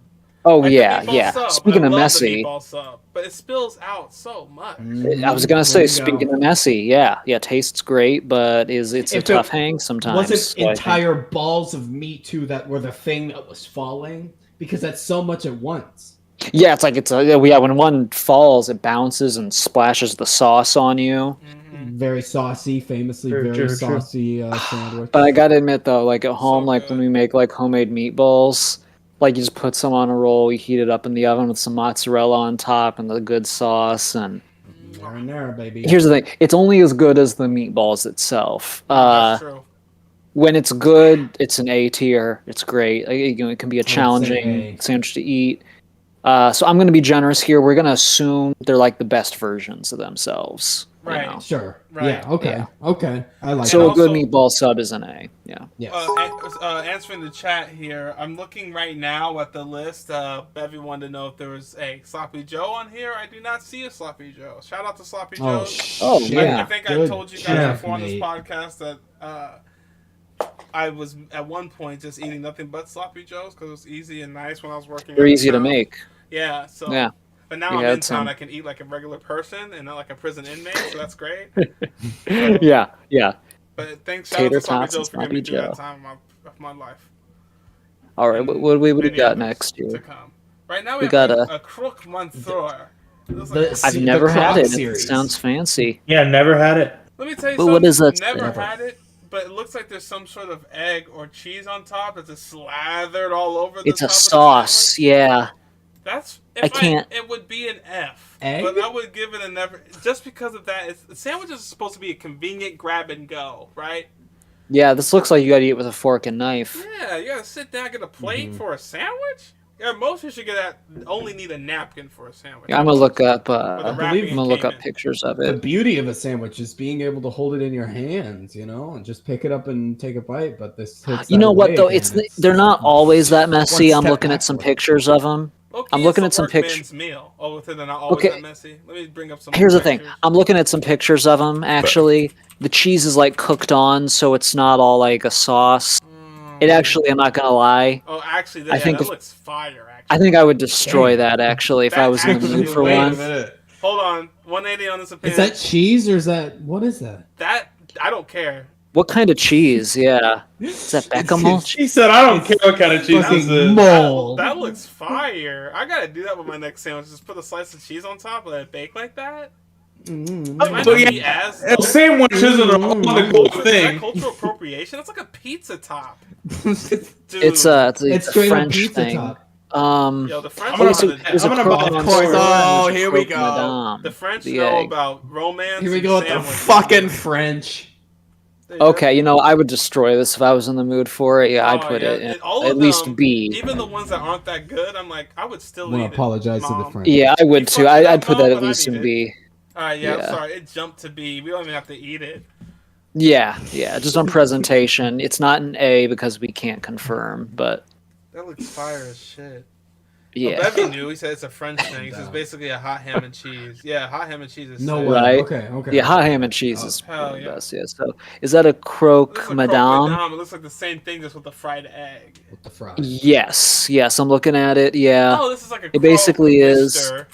Oh Like the yeah, meatball yeah. sub. Speaking I of love messy, the meatball sub, but it spills out so much. I was gonna say, speaking of messy, yeah, tastes great, but it's a If it tough hang sometimes. Was it so I think- entire balls of meat too that were the thing that was falling? Because that's so much at once. Yeah, it's like when one falls, it bounces and splashes the sauce on you. Very saucy, famously True, very true, true. saucy sandwich. But I gotta admit though, like at home, like when good. we make like homemade meatballs, like you just put some on a roll, you heat it up in the oven with some mozzarella on top and the good sauce. And There and there, baby. here's the thing: it's only as good as the meatballs itself. That's true. When it's good, it's an A tier. It's great. It can be a say challenging A. sandwich to eat. So I'm going to be generous here. We're going to assume they're like the best versions of themselves. you Right. know? Sure. Right. Yeah. Okay. Yeah. Okay. I like So that. a good Also- meatball sub is an A. Yeah. Yes. Answering the chat here, I'm looking right now at the list. Bevy wanted to know if there was a Sloppy Joe on here. I do not see a Sloppy Joe. Shout out to Sloppy Oh, Joe's. Oh, shit. I yeah. think I Good told you guys shit, before on this mate. podcast that I was at one point just eating nothing but Sloppy Joes because it was easy and nice when I was working. They're out of easy to town. make. Yeah. So. Yeah. But now We I'm had in town. some. I can eat like a regular person and not like a prison inmate. So that's great. Yeah. But thanks, shout out Tater to Sloppy tots and Joe's for getting me Sloppy through that Joe. time of my life. All right, And what do we many got others next to here? come. Right now We we got have a croque monsieur. It looks like The- I've the never had Croc it. It series. sounds fancy. Yeah, never had it. Let me tell you But something. what is that? Never Never. had it, but it looks like there's some sort of egg or cheese on top that's just slathered all over the It's top a of the sauce. sandwich. Yeah. That's I can't- it would be an F. Egg? But I would give it a never just because of that. Sandwiches are supposed to be a convenient grab and go, right? Yeah, this looks like you gotta eat with a fork and knife. Yeah, you gotta sit down, get a plate for a sandwich. Yeah, most you should only need a napkin for a sandwich. Yeah, I'm gonna look up. the I'm wrapping gonna look came up in. pictures of The it. beauty of a sandwich is being able to hold it in your hands, and just pick it up and take a bite. But this takes You that know what away though? again. They're not always that messy. One I'm step looking at some backward. pictures of them. Okay, I'm looking it's at a some pictures. workman's meal. Oh, they're not always Okay. that messy. Let me bring up some. Here's the thing. pictures. I'm looking at some pictures of them. Actually, the cheese is like cooked on, so it's not all like a sauce. It actually, I'm not gonna lie. Oh, actually, I think that if- looks fire. Actually, I think I would destroy Dang. that actually if That I was in the actually mood for wait a one. minute. hold on. 180 on this opinion. Is that cheese or is that what is that? That I don't care. What kind of cheese? Yeah, is that Bechamel? She said, "I don't care what kind of cheese this Fucking is." mold. That looks fire. I gotta do that with my next sandwich. Just put a slice of cheese on top and let it bake like that. It might But not yeah, be as The dope. sandwich isn't a whole cool Is that thing. cultural appropriation? That's like a pizza top. Dude, It's a It's straight up French pizza thing. top. yo, the French I'm gonna- know So how to- there's a I'm gonna croque buy monsieur, course. and there's Oh, a here we croque go. madame, the French the know egg. about romance. Here we and go with the sandwiches. fucking French. They do. Okay, I would destroy this if I was in the mood for it. Yeah, I'd Oh, put yeah, it in all at of least them, B. Even the ones that aren't that good, I'm like, I would still I want eat to apologize it. to the Mom. French. Yeah, I would You too. fucked it I'd up, put Mom, that at but I'd least eat in it. B. Alright, yeah, I'm Yeah. sorry. It jumped to B. We don't even have to eat it. Yeah, just on presentation. It's not an A because we can't confirm, but That looks fire as shit. yeah. Oh, Bevy knew. He said it's a French thing. So it's basically a hot ham and cheese. Yeah, hot ham and cheese is No sick. way. Right? Okay. Yeah, hot ham and cheese is hell one of the yeah. best. Yeah. So, is that a This is croque a croque madame? madame. It looks like the same thing, just with the fried egg. With the fries. Yes. I'm looking at it. Yeah. Oh, this is like a. It basically croque is- mister,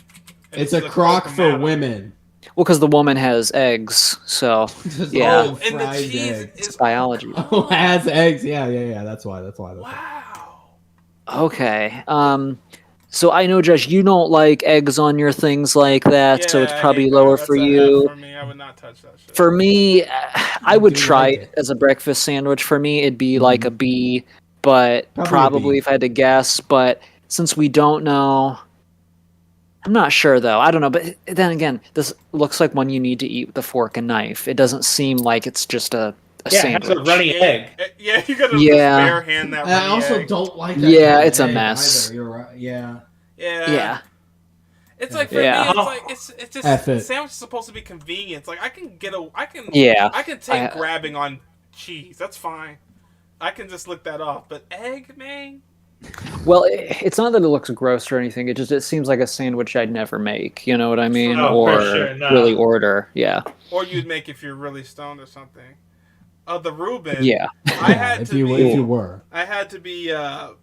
and It's this a is crock for madame. women. Well, because the woman has eggs, so Just Yeah. all Oh, and the fried cheese eggs. it's is. biology. Oh, it has eggs. Yeah. That's why. Wow. Okay. So I know, Josh, you don't like eggs on your things like that, so it's Yeah, I probably hate lower that. for That's a you. F for me, I would not touch that shit. For me, I would do try like it it. as a breakfast sandwich. For me, it'd be like a B, but Probably a probably B. if I had to guess. But since we don't know, I'm not sure though. I don't know. But then again, this looks like one you need to eat with a fork and knife. It doesn't seem like it's just a Yeah, it has sandwich. a runny egg. Yeah, you gotta Yeah. just bare hand that. And I runny also egg. don't like. Yeah, that kind of it's a egg mess. either. You're right. Yeah. Yeah. It's like for Yeah. me, it's like it's just F it. sandwich is supposed to be convenient. It's like I can Yeah. I can take I- grabbing on cheese. That's fine. I can just lick that off. But egg, man. Well, it's not that it looks gross or anything. It seems like a sandwich I'd never make. You know what I mean? Oh, for or sure, no. really order. Yeah. Or you'd make if you're really stoned or something. The Reuben. Yeah. I had if to you be. if you were. I had to be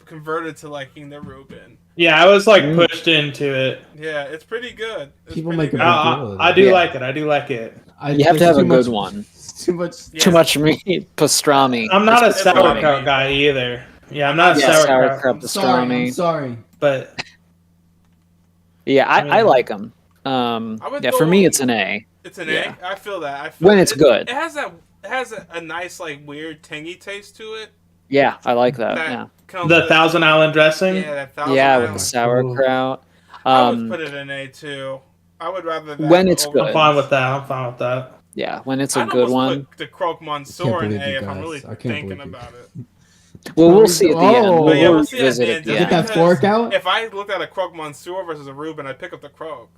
converted to liking the Reuben. Yeah, I was like pushed into it. Yeah, it's pretty good. It's People pretty make a good. big deal of I it. do Yeah. like it. I do like it. You have to there's have a too good much- one. Too much. Yeah. Too much meat, pastrami. I'm not a It's sauerkraut funny. guy either. Yeah, I'm not a Yeah, sauerkraut. sauerkraut Sorry, pastrami. I'm sorry. But Yeah, I mean- like them. I would Yeah, go for me, on- it's an A. It's an Yeah. A. I feel that. I feel When it's it, good. It has a nice like weird tangy taste to it. Yeah, I like that. That Yeah, comes the with- Thousand Island dressing. Yeah, that Thousand yeah, with Island. the sauerkraut. I would put it in A too. I would rather that When it's over- good. I'm fine with that. I'm fine with that. Yeah, when it's a I'd good almost one. put the croque monsieur can't in believe A you if I'm guys. really I can't thinking believe you. about it. Well, we'll see at the end. Oh. We'll, But yeah, we'll we'll see at revisit the at end. the Just Get that end. because fork out. If I looked at a croque monsieur versus a Reuben, I'd pick up the croque.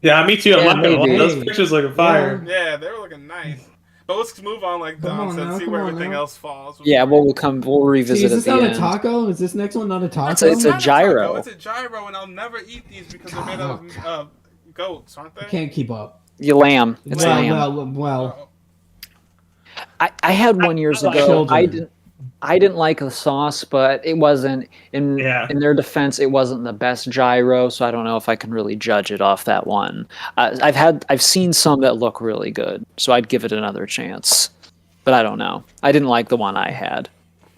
Yeah, me too. I'm Yeah, not gonna lie. maybe. Those pictures looking fire. Yeah, they were looking nice. But let's move on, like Come Don on said, now, see come where on everything now. else falls. Yeah, before- we'll revisit See, is this at the not end. a taco? Is this next one not a taco? It's a not gyro. taco, It's a gyro, and I'll never eat these because they're made out of goats, aren't they? Can't keep up. You lamb. It's lamb. Well. I had one years I like ago. children. I didn't. I didn't like the sauce, but it wasn't in their defense. It wasn't the best gyro, so I don't know if I can really judge it off that one. I've seen some that look really good, so I'd give it another chance. But I don't know. I didn't like the one I had.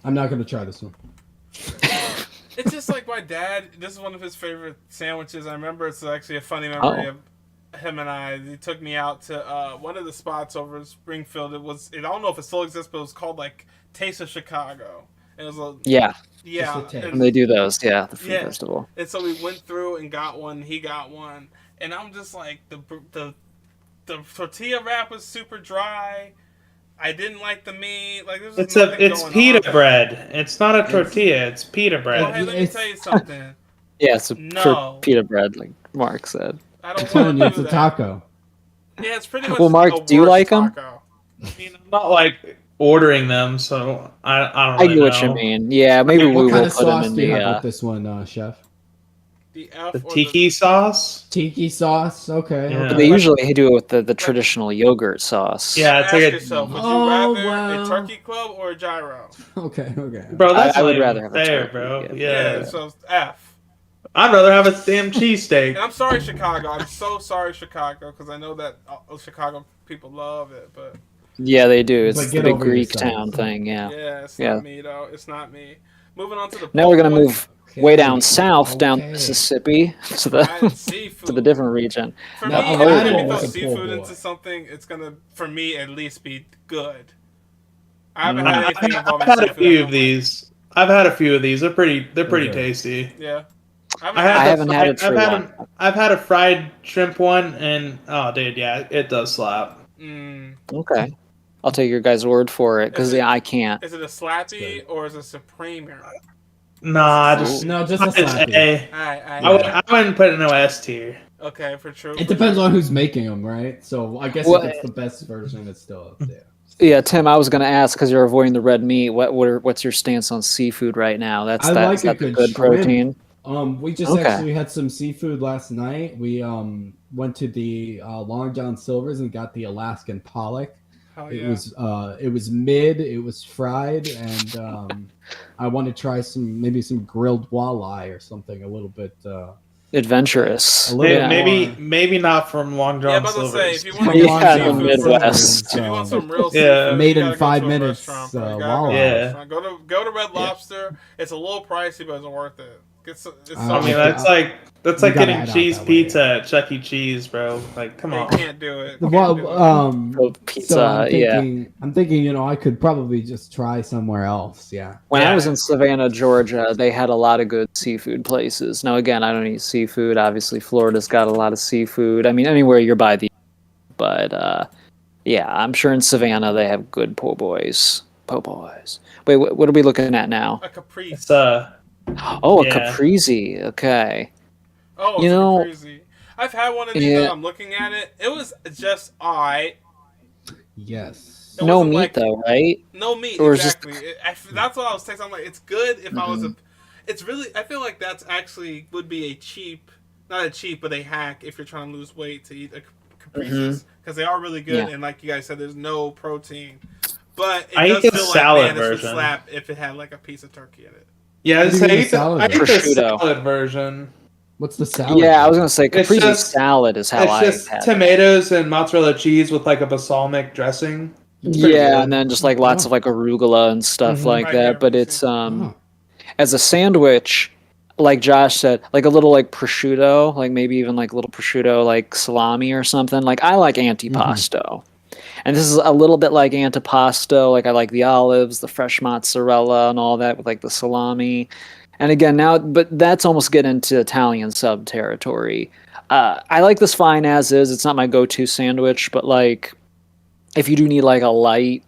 I'm not gonna try this one. It's just like my dad. This is one of his favorite sandwiches. I remember it's actually a funny memory of him and I. He took me out to one of the spots over in Springfield. I don't know if it still exists, but it was called like Taste of Chicago. It was yeah. And they do those, the food festival. And so we went through and got one. He got one, and I'm just like the tortilla wrap was super dry. I didn't like the meat. Like it's pita bread. It's not a tortilla. It's pita bread. Well, hey, let me tell you something. It's for pita bread, like Mark said. I don't want to do it's a taco. Yeah, it's pretty much. Well, Mark, do you like them? I mean, I'm not like ordering them, so I don't. I get what you mean. Yeah, maybe we will put them in with this one, Chef. The tiki sauce. Tiki sauce. Okay. Yeah. But they usually do it with the traditional yogurt sauce. Yeah, it's like yourself, would you rather a turkey club or a gyro? Okay. Bro, that's I would rather have a turkey, bro. Yeah, so F. I'd rather have a damn cheesesteak. And I'm sorry, Chicago. I'm so sorry, Chicago, because I know that Chicago people love it, but yeah, they do. It's the big Greek town thing. Yeah. Yeah, it's not me though. It's not me. Moving on to the. Now we're gonna move way down south, down Mississippi, to the different region. For me, if you throw seafood into something, it's gonna, for me at least, be good. I haven't had anything involving seafood. I've had a few of these. I've had a few of these. They're pretty tasty. Yeah. I haven't had a true one. I've had a fried shrimp one, and oh, dude, yeah, it does slap. Okay, I'll take your guys' word for it, because I can't. Is it a slappy or is it a supremer? Nah, just a slappy. I wouldn't put it in no S tier. Okay, for true. It depends on who's making them, right? So I guess if it's the best version, it's still up there. Yeah, Tim, I was going to ask, because you're avoiding the red meat. What's your stance on seafood right now? That's a good protein. We just actually had some seafood last night. We went to the Long John Silver's and got the Alaskan pollock. It was mid. It was fried, and I want to try some grilled walleye or something a little bit adventurous. Maybe not from Long John Silver's. Yeah, say, if you want the Midwest. If you want some real seafood, made in 5 minutes. Walleye. Go to Red Lobster. It's a little pricey, but it's worth it. That's like getting cheese pizza at Chuck E. Cheese, bro. Like, come on. You can't do it. Pizza. So I'm thinking, I could probably just try somewhere else. Yeah. When I was in Savannah, Georgia, they had a lot of good seafood places. Now, again, I don't eat seafood. Obviously, Florida's got a lot of seafood. I mean, anywhere you're by the, but yeah, I'm sure in Savannah they have good po' boys. Po' boys. Wait, what are we looking at now? A Caprice. A Caprese. Okay. Oh, it's a Caprese. I've had one of these. I'm looking at it. It was just alright. Yes. No meat though, right? No meat. Or exactly. That's what I was texting. I'm like, it's good if I was a. It's really. I feel like that's actually would be a cheap, not a cheap, but a hack if you're trying to lose weight to eat a Caprices, because they are really good, and like you guys said, there's no protein. But it does feel like this would slap if it had like a piece of turkey in it. Yeah, I eat the salad version. What's the salad? Yeah, I was gonna say Caprese salad is how I. It's just tomatoes and mozzarella cheese with like a balsamic dressing. Yeah, and then just like lots of like arugula and stuff like that. But it's as a sandwich, like Josh said, like a little like prosciutto, like maybe even like a little prosciutto, like salami or something. Like I like antipasto. And this is a little bit like antipasto. Like I like the olives, the fresh mozzarella, and all that with like the salami. And again, but that's almost getting into Italian sub territory. I like this fine as is. It's not my go-to sandwich, but like if you do need like a light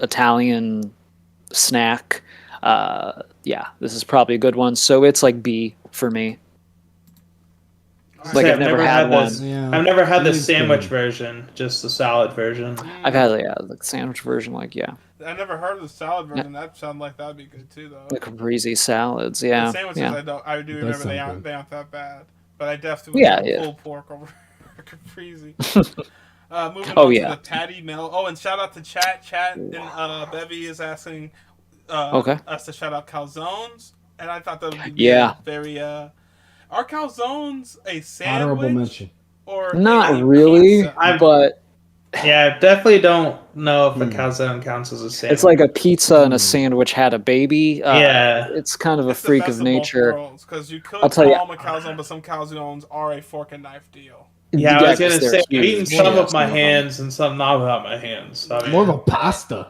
Italian snack, this is probably a good one. So it's like B for me. Like I've never had one. I've never had the sandwich version, just the salad version. I've had the sandwich version, I never heard of the salad version. That sounds like that'd be good too, though. The Caprese salads, yeah. The sandwiches, yeah. I do remember they aren't that bad, but I definitely would pull pork over Caprese. Moving on to the patty melt. Oh, and shout out to chat. Chat and Bevy is asking, Okay. us to shout out calzones, and I thought that would be Yeah. very. Are calzones a Honorable sandwich mention. or Not a really, pizza? but Yeah, I definitely don't know if a calzone counts as a sandwich. it's like a pizza and a sandwich had a baby. Yeah. It's kind of a It's the freak best of both nature. worlds, because you could I'll tell call you- them a calzone, but some calzones are a fork and knife deal. Yeah, I was 'cause gonna they're say I've huge. eaten some Yeah, with my some of them. hands and some not without my hands. So, I mean, More of a pasta.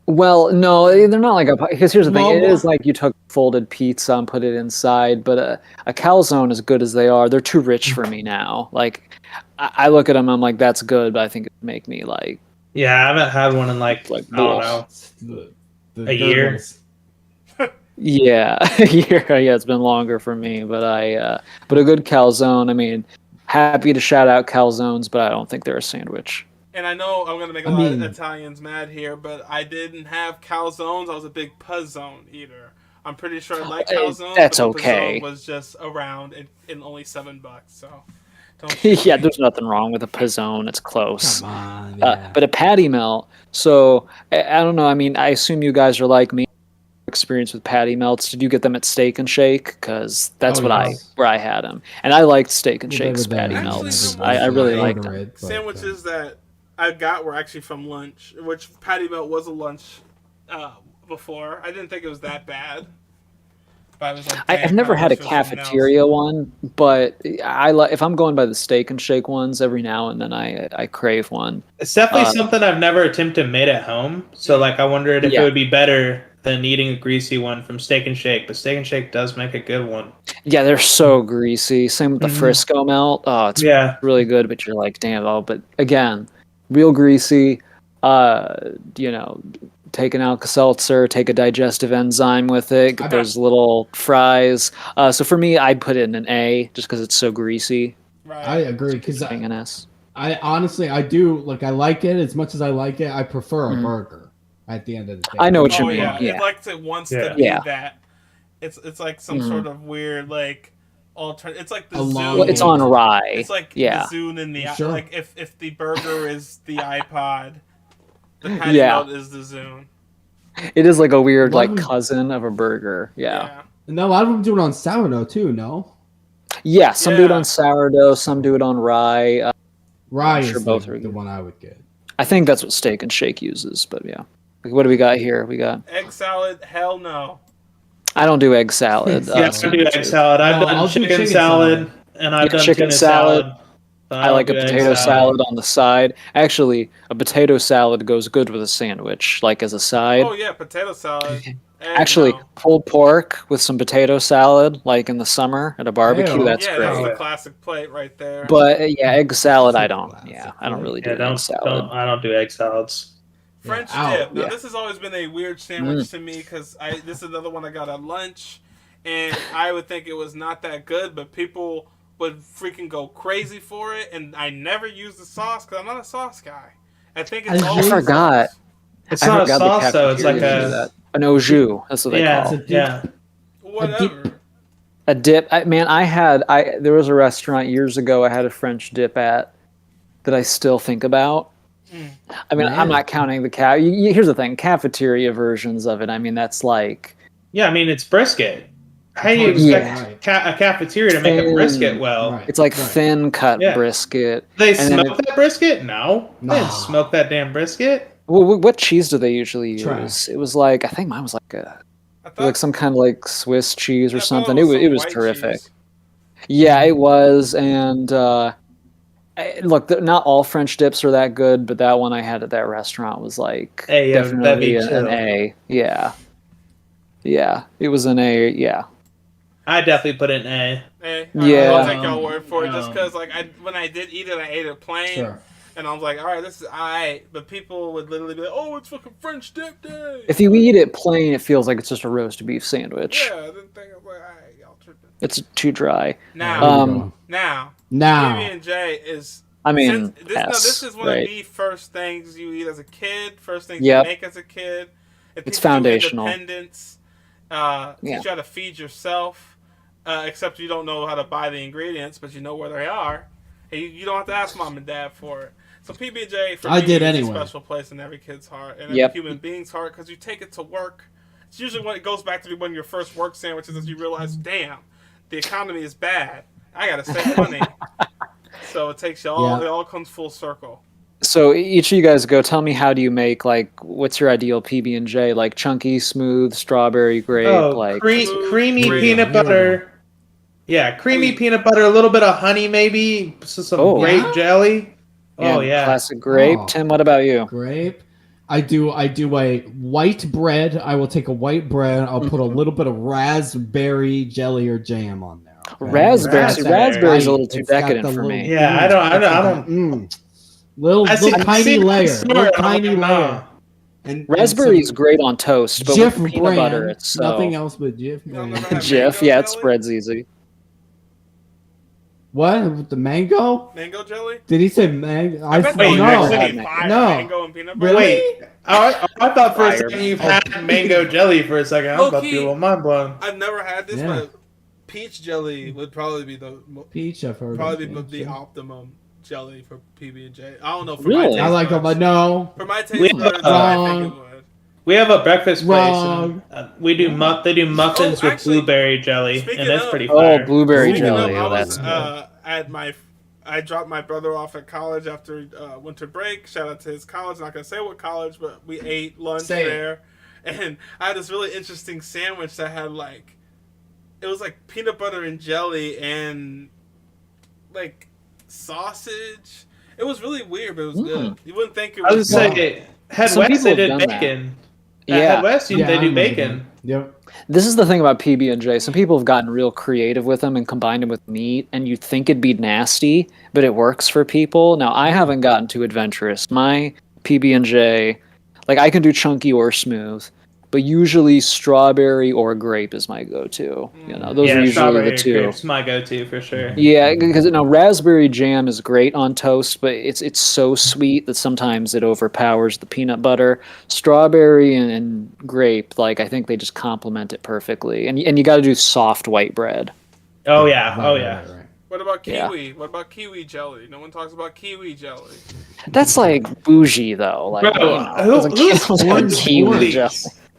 Well, no, they're not like a. Because here's the thing: it No, is like you took folded pizza and put it inside. But a calzone, as good as they are, they're too rich for me now. Like, I look at them, I'm like, that's good, but I think it would make me like, yeah, I haven't had one in like Like I don't wolf. know. The A year? gurgles. yeah, yeah, it's been longer for me. But but a good calzone. I mean, happy to shout out calzones, but I don't think they're a sandwich. And I know I'm going to make a lot of Italians mad here, but I didn't have calzones. I was a big puzzone eater. I'm pretty sure I like calzones. That's but the okay. puzzone was just around in only $7. So, don't Yeah, there's nothing wrong with a pizzone. It's close. Come on. Yeah. But a patty melt. So I don't know. I mean, I assume you guys are like me. Experience with patty melts. Did you get them at Steak and Shake? Because that's where I had them, and I liked Steak and Well, they Shake's were there. patty Actually, melts. there I was really one liked order them. it, but, sandwiches that I got were actually from lunch, which patty melt was a lunch before. I didn't think it was that bad. But I was like, I've damn, never I had a wish it was something else. cafeteria one, but if I'm going by the Steak and Shake ones, every now and then I crave one. It's definitely something I've never attempted to make at home. So like I wondered if it would be better than eating a greasy one from Steak and Shake. But Steak and Shake does make a good one. Yeah, they're so greasy. Same with the Frisco melt. Oh, it's really good, but you're like, damn. Oh, but again, real greasy. Take an Alka-Seltzer, take a digestive enzyme with it, get those little fries. So for me, I'd put it in an A just because it's so greasy. Right. I agree because Being an S. I honestly I do like I like it as much as I like it. I prefer a burger at the end of the day. I know what you Oh mean. yeah, Yeah. it likes it wants to be that. It's like some sort of weird like alternate. It's like the Zune. Well, it's on rye. It's like the Zune in the like if the burger is the iPod, the patty melt is the Zune. It is like a weird like cousin of a burger. Yeah. And a lot of them do it on sourdough too. No. Yeah, some do it on sourdough, some do it on rye. Rye sure is both the are good. one I would get. I think that's what Steak and Shake uses, but yeah. What do we got here? We got egg salad. Hell no. I don't do egg salad. I do egg salad. I've done chicken salad, and I've done chicken tuna salad. I like a do egg potato salad on the side. Actually, a potato salad goes good with a sandwich, like as a side. Oh yeah, potato salad. Actually, pulled pork with some potato salad, like in the summer at a barbecue. That's great. That's the classic plate right there. But egg salad, I don't. Yeah, I don't really do egg salad. I don't do egg salads. French dip. Now this has always been a weird sandwich to me because this is another one I got at lunch, and I would think it was not that good, but people would freaking go crazy for it, and I never use the sauce because I'm not a sauce guy. I think it's all I forgot. It's not a sauce though. It's like an au jus. That's what they call it. Yeah. Whatever. A dip. There was a restaurant years ago I had a French dip at that I still think about. I mean, I'm not counting the here's the thing, cafeteria versions of it. I mean, that's like... Yeah, I mean, it's brisket. How do you expect a cafeteria to make a brisket well? Right. It's like thin cut brisket. They smoke that brisket? No. They didn't smoke that damn brisket. Well, what cheese do they usually use? Trash. It was like, I think mine was like some kind of like Swiss cheese or something. It was terrific. Cheese. Yeah, it was. And look, not all French dips are that good, but that one I had at that restaurant was like definitely an A. Yeah. Yeah, it was an A. Yeah. I definitely put it in A. I'll take your word for it, just because like when I did eat it, I ate it plain. Sure. And I was like, all right, this is alright. But people would literally be like, oh, it's fucking French dip day. If you eat it plain, it feels like it's just a roast beef sandwich. Yeah, I didn't think I was like, all right, y'all tripping. It's too dry. Now, PB&J is. I mean, this is one right? of the first things you eat as a kid. First things you make as a kid. It's foundational. Independence. Teach you how to feed yourself. Except you don't know how to buy the ingredients, but you know where they are. And you don't have to ask mom and dad for it. So PB&J for I me did is anyway. a special place in every kid's heart and every Yep. human being's heart because you take it to work. It's usually when it goes back to be one of your first work sandwiches as you realize, damn, the economy is bad. I gotta save money. So it takes you all. Yeah. It all comes full circle. So each of you guys go. Tell me, how do you make like what's your ideal PB&J? Like chunky, smooth, strawberry, grape, Oh, like creamy Great. peanut There we butter. Yeah, creamy peanut butter, a little bit of honey, maybe some Oh. grape Yeah? jelly. Oh yeah, classic grape. Oh. Tim, what about you? Grape. I do a white bread. I will take a white bread. I'll put a little bit of raspberry jelly or jam on there. Okay? Raspberry. See, Raspberry. raspberry's a little too It's got decadent the for me. little- Yeah, I don't. Little I see tiny that layer. snort, Little I'm tiny like, layer. nah. And Raspberry is some great on toast, but Jif with peanut brand, butter, it's so nothing else but Jif You don't brand. never had Jif. mango Yeah, it jelly? spreads easy. What? With the mango? Mango jelly? Did he say mango? I bet Wait, those no. actually No. fire No. mango and peanut butter. Really? Wait, I thought for a Fire. second you've had mango jelly for a second. I was about to be a Low-key. little mind blown. I've never had this, Yeah. but peach jelly would probably be Peach, I've heard. probably of, be yeah, the sure. optimum jelly for PB&J. I don't know for Really? my taste I like them, buds. but no. For my We taste have, buds, I think wrong. it would. We have a breakfast place, Wrong. and they do muffins Oh, with actually, blueberry jelly, speaking and that's of- pretty Oh, fire. blueberry Speaking jelly. of, Oh, I that's was good. I dropped my brother off at college after winter break. Shout out to his college. Not gonna say what college, but we ate lunch Say it. there, and I had this really interesting sandwich that had it was like peanut butter and jelly and like sausage. It was really weird, but it was good. You wouldn't think it I was. was gonna say, Head Some West people they have did done that. bacon. Yeah. At Head West they I do remember bacon. that. Yep. This is the thing about PB&J. Some people have gotten real creative with them and combined them with meat, and you'd think it'd be nasty, but it works for people. Now, I haven't gotten too adventurous. My PB&J, like I can do chunky or smooth, but usually strawberry or grape is my go-to. You know, those are usually strawberry the two. grape's my go-to for sure. Yeah, because raspberry jam is great on toast, but it's so sweet that sometimes it overpowers the peanut butter. Strawberry and grape, like I think they just complement it perfectly. And you got to do soft white bread. Oh yeah, Right, oh right, yeah. right, right. What about Yeah. kiwi? What about kiwi jelly? No one talks about kiwi jelly. That's like bougie though. Like, Bro, you know, who's it's a kiwi these? jelly.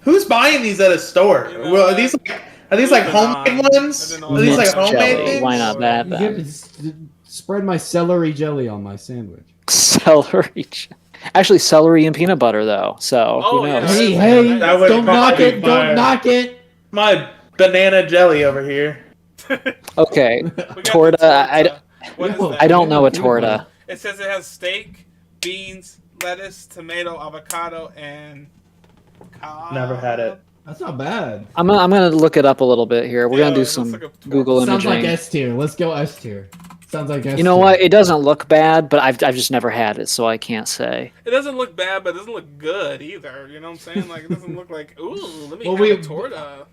Who's buying these at a store? You know Well, what? are these like Moving on. homemade ones? I didn't Are know these it like was homemade jelly. things? Why not that You then? spread my celery jelly on my sandwich. Celery. Actually, celery and peanut butter though. So Oh, who yeah. knows? Hey, That hey! That would Don't knock fucking it! fire. Don't knock it! My banana jelly over here. Okay, We got the torta. What is Yo, that? I don't know a Peanut torta. butter. It says it has steak, beans, lettuce, tomato, avocado, and Never had it. That's not bad. I'm gonna look it up a little bit here. We're Yeah, gonna do it looks some like a torta. Google Sounds imaging. like S tier. Let's go S tier. Sounds like S tier. You know what? It doesn't look bad, but I've just never had it, so I can't say. It doesn't look bad, but it doesn't look good either. You know what I'm saying? Like, it doesn't look like, ooh, let me Well, have a torta.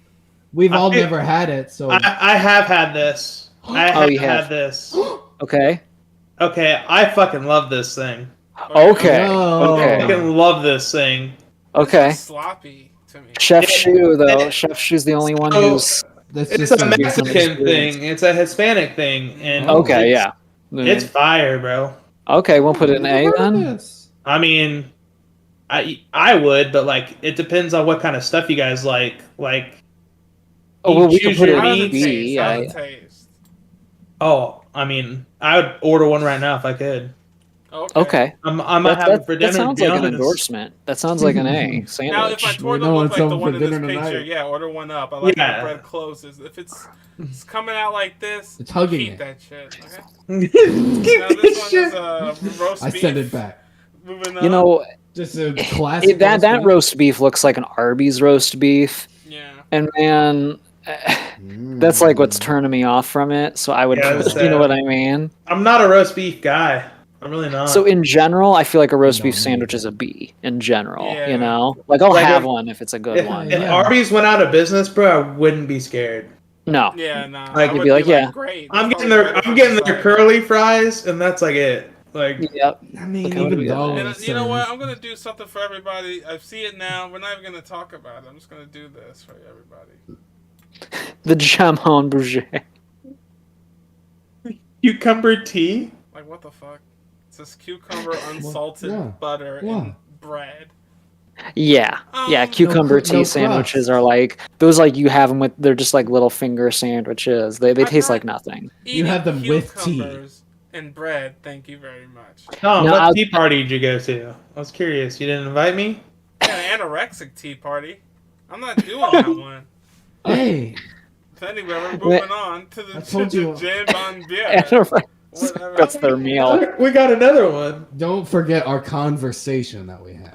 We've all I- never had it, so I have had this. I Oh, have you have. had this. Okay. Okay, I fucking love this thing. Okay. No. I Okay. fucking love this thing. Okay. It's sloppy to me. Chef Yeah. Shu though. Chef Shu's the only one So- who's that's It's just a a Mexican thing. It's a Hispanic thing, and okay. it's, Yeah. it's fire, bro. Okay. We'll put it in A then. Yes. I mean, I would, but like it depends on what kind of stuff you guys like. Like, Oh you well, we can choose put your it How in does it meat. taste? B. How does it I, taste? Oh, I mean, I would order one right now if I could. okay. I might have it for dinner. That sounds to be like an honest. endorsement. That sounds like an A Now, if sandwich. my torta know looks it's like the something one for in this dinner picture, tonight. yeah, order one up. I like Yeah. the bread closes. If it's coming out like this, It's hugging keep it. that shit. Okay. Keep Now this this one shit. is roast I beef. send it back. Moving You know, Just a classic. that roast beef looks like an Arby's roast beef, Yeah. and man, that's like what's turning me off from it. So I would, Yeah, it's you know sad. what I mean. I'm not a roast beef guy. I'm really not. So in general, I feel like a roast No, beef me sandwich is a B in general. Yeah. You know, like I'll Like have if- one if it's a good if, one. if Yeah. Arby's went out of business, bro, I wouldn't be scared. No, Yeah, nah. Like, I you'd would be like, yeah. great. I'm That's getting probably their better for curly fries, and that's like it. Like, yep. I mean, Okay, what do we even got though. And it's, you know what? I'm gonna do something for everybody. I see it now. We're not even gonna talk about it. I'm just gonna do this for everybody. The jamon bouger. cucumber tea? Like, what the fuck? It says cucumber, unsalted Yeah. butter, Yeah. and bread. Yeah, yeah. Cucumber tea crust. sandwiches are like those. Like you have them with. They're just like little finger sandwiches. They I'm taste not like nothing. Eating have them with tea. cucumbers and bread. Thank you very much. Tom, No, what I'll- tea party did you go to? I was curious. You didn't invite me? Yeah, an anorexic tea party. I'm not doing that one. Hey, So anyway, we're moving on to the I told you. Jam on beer. Whatever. That's their meal. We got another one. don't forget our conversation that we had.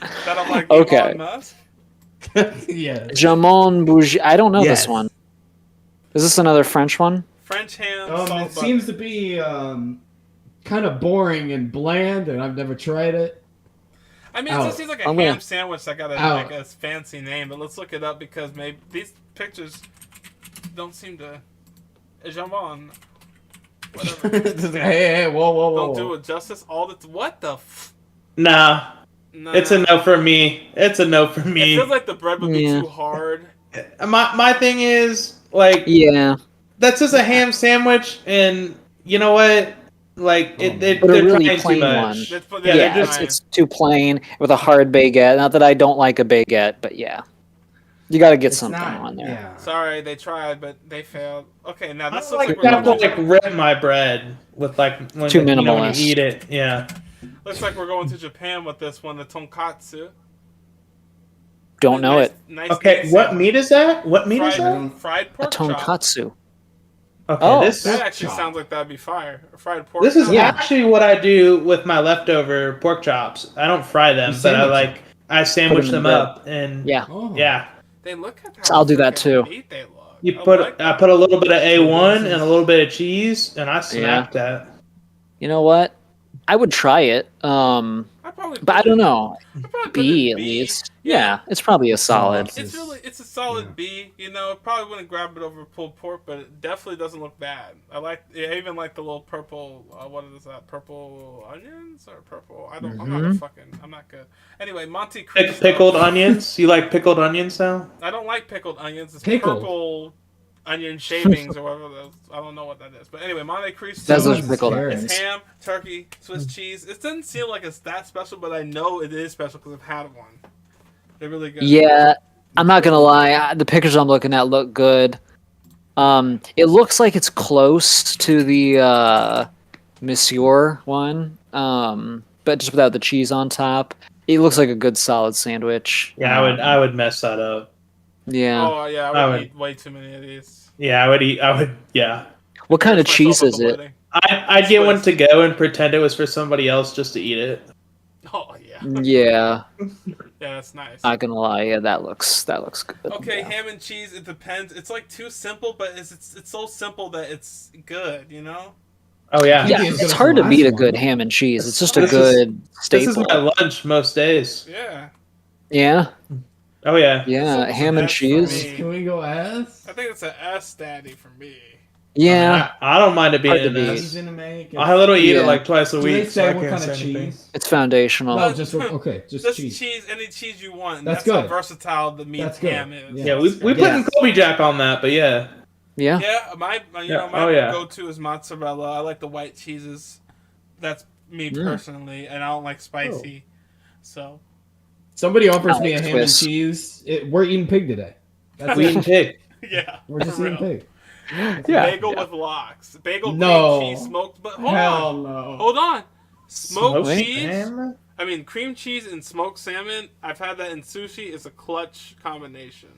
That I'm like Okay. Elon Musk. Yeah. Jamon bougie. I don't know Yes. this one. Is this another French one? French ham, It salt seems to be kind of boring and bland, and I've never tried it. I mean, it Out. just seems like a I'm ham gonna- sandwich that got a, Out. like a fancy name, but let's look it up because maybe these pictures don't seem to. Jambon. Whatever. Hey, whoa. Don't do it justice. All the what the. Nah, Nah. it's a no for me. It's a no for It me. feels like the bread would be Yeah. too hard. My thing is, like, Yeah, that's just a ham sandwich, and you know what? Like, but a they're really trying too plain much. one. Let's put- Yeah, yeah. they're just- It's too plain with a hard baguette. Not that I don't like a baguette, but yeah, you got to get something on there. Yeah. Sorry, they tried, but they failed. Okay, now I this don't looks like like we're have to going like rip my bread with like when, Too when minimalist. you eat it. Yeah. looks like we're going to Japan with this one, the tonkatsu. Don't know Nice- it. Nice Okay, meat what sandwich. meat is that? What meat is that? Fried A pork chop. tonkatsu. Okay, Oh, this That actually chop. sounds like that'd be fire. A fried pork. this is chop. Yeah. actually what I do with my leftover pork chops. I don't fry them, You but I sandwich like I sandwich them in them bread. up and Yeah. Oh. yeah. They look at how So I'll do that freaking too. neat they look. You I put like I that. put a little bit of A1 and a little bit of cheese, and I smack that. You know what? I would try it. I'd probably But put I don't it- know. I'd probably put it B in at least. Yeah. Yeah, it's probably a solid. It's a solid B. You know, probably wouldn't grab it over pulled pork, but it definitely doesn't look bad. I even like the little purple. What is that? Purple onions or purple? I'm not good. Anyway, Monte Cristo. Pickled onions. You like pickled onions now? I don't like pickled onions. It's Pickled. purple onion shavings or whatever. I don't know what that is. But anyway, Monte Cristo. That's those Sounds pickled scary. onions. It's ham, turkey, Swiss cheese. It doesn't seem like it's that special, but I know it is special because I've had one. They're really good. Yeah, I'm not gonna lie. The pictures I'm looking at look good. It looks like it's close to the Monsieur one, but just without the cheese on top. It looks like a good solid sandwich. Yeah, I would mess that up. Yeah. Oh yeah, I I would would- eat way too many of these. Yeah, I would. Yeah. What kind of Myself cheese at is the it? wedding. I'd get one Swiss. to go and pretend it was for somebody else just to eat it. Oh yeah, Yeah, yeah, that's nice. not gonna lie. Yeah, that looks good. Okay, Yeah. ham and cheese. It depends. It's like too simple, but it's so simple that it's good. You know. Oh yeah. Yeah, think it's it's gonna hard to last beat a long. good ham and cheese. It's just a This is- good This is staple. my lunch most days. Yeah. Yeah, Oh yeah. yeah, It's ham and almost a cheese. mess. Can we go ass? I think it's an S daddy for me. Yeah, I don't mind it being Hard to in beat. this. Cheese in a make. I literally eat Yeah. it like twice a Do they week. so say I what can't kind of say anything. cheese? it's foundational. No, just just Just cheese. any cheese you want. And That's that's how good. versatile the meat That's good. ham is. Yeah. Yeah, we putting Kobe Jack on that, but yeah. Yeah, Yeah, my Yeah, my oh, yeah. go-to is mozzarella. I like the white cheeses. That's me personally, and I don't like spicy. So Somebody offers I me a like ham Swiss. and cheese. We're eating pig today. That's We it. eating pig. yeah, We're just for eating real. pig. yeah. Bagel with lox. Bagel No. cream cheese smoked. But hold Hell on, no. hold on. Smoked Smoked cheese. salmon? I mean, cream cheese and smoked salmon. I've had that in sushi. It's a clutch combination.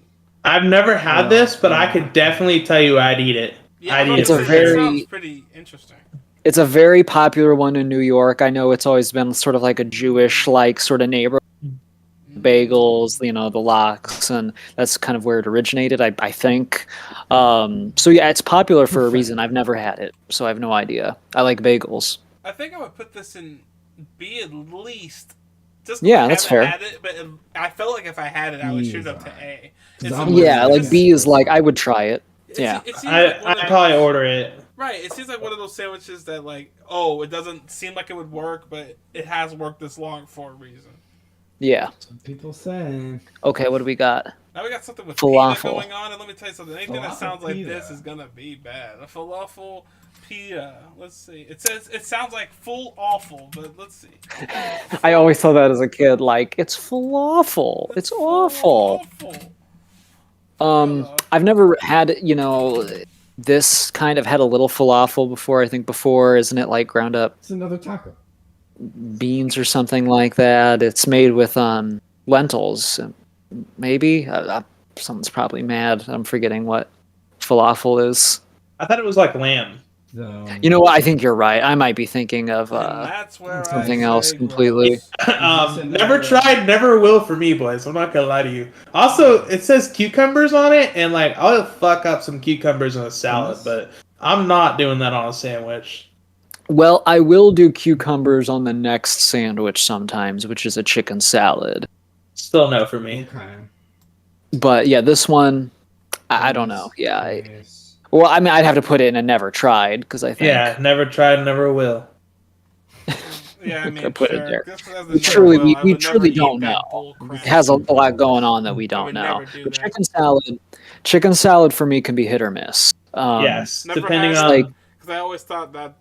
I've never had this, but I could definitely tell you I'd eat it. Yeah, I'd I'm eat It's it. a that for sure. very- sounds pretty interesting. It's a very popular one in New York. I know it's always been sort of like a Jewish like sort of neighborhood. Bagels, you know, the lox, and that's kind of where it originated, I think. So yeah, it's popular for a reason. I've never had it, so I have no idea. I like bagels. I think I would put this in B at least. Just 'cause Yeah, I that's haven't fair. Had it, but I felt like if I had it, I would shoot up to A. It's I'm a- with Yeah, you. like B is like I would try it. it's- Yeah. it seems like one I'd of probably those- order it. Right, it seems like one of those sandwiches that like, oh, it doesn't seem like it would work, but it has worked this long for a reason. Yeah. Some people say. Okay, what do we got? Now we got something with Falafel. pita going on, and let me tell you something. Anything that sounds like pita. this is gonna be bad. A falafel pita. Let's see. It sounds like full awful, but let's see. I always thought that as a kid. Like, it's falafel. It's awful. I've never had, this kind of had a little falafel before. I think before, isn't it like ground up It's another taco. beans or something like that? It's made with lentils, maybe. Someone's probably mad. I'm forgetting what falafel is. I thought it was like lamb. So, You know what? I think you're right. I might be thinking of And that's where something I else say completely. Never tried, never will for me, boys. I'm not gonna lie to you. Also, it says cucumbers on it, and like I'll fuck up some cucumbers in a salad, but I'm not doing that on a sandwich. Well, I will do cucumbers on the next sandwich sometimes, which is a chicken salad. Still no for me. okay. But yeah, this one, I don't know. Yeah. Nice. Well, I mean, I'd have to put it in a never tried because I think. Yeah, never tried, never will. Yeah, I mean, Put it sure. there. Just as a We truly- never will, I we would truly never don't eat that know. bull crap. It has a lot going on that we don't would know. never do But that. chicken salad for me can be hit or miss. Yes, Never depending has, on. like- because I always thought that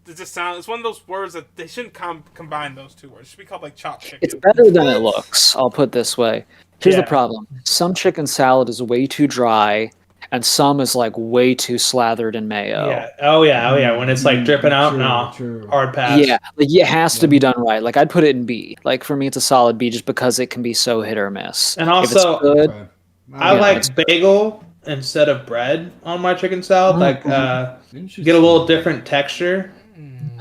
it just sounds. It's one of those words that they shouldn't combine those two words. It should be called like chopped chicken. It's better than it looks. I'll put it this way. Here's Yeah. the problem. Some chicken salad is way too dry, and some is like way too slathered in mayo. Yeah. Oh yeah. When it's like dripping out, no. True. Hard pass. Yeah, like it has to be done right. Like I'd put it in B. Like for me, it's a solid B, just because it can be so hit or miss. And If it's also, good, Okay. I Yeah, like bagel instead of bread on my chicken salad. Like, Interesting. get a little different texture.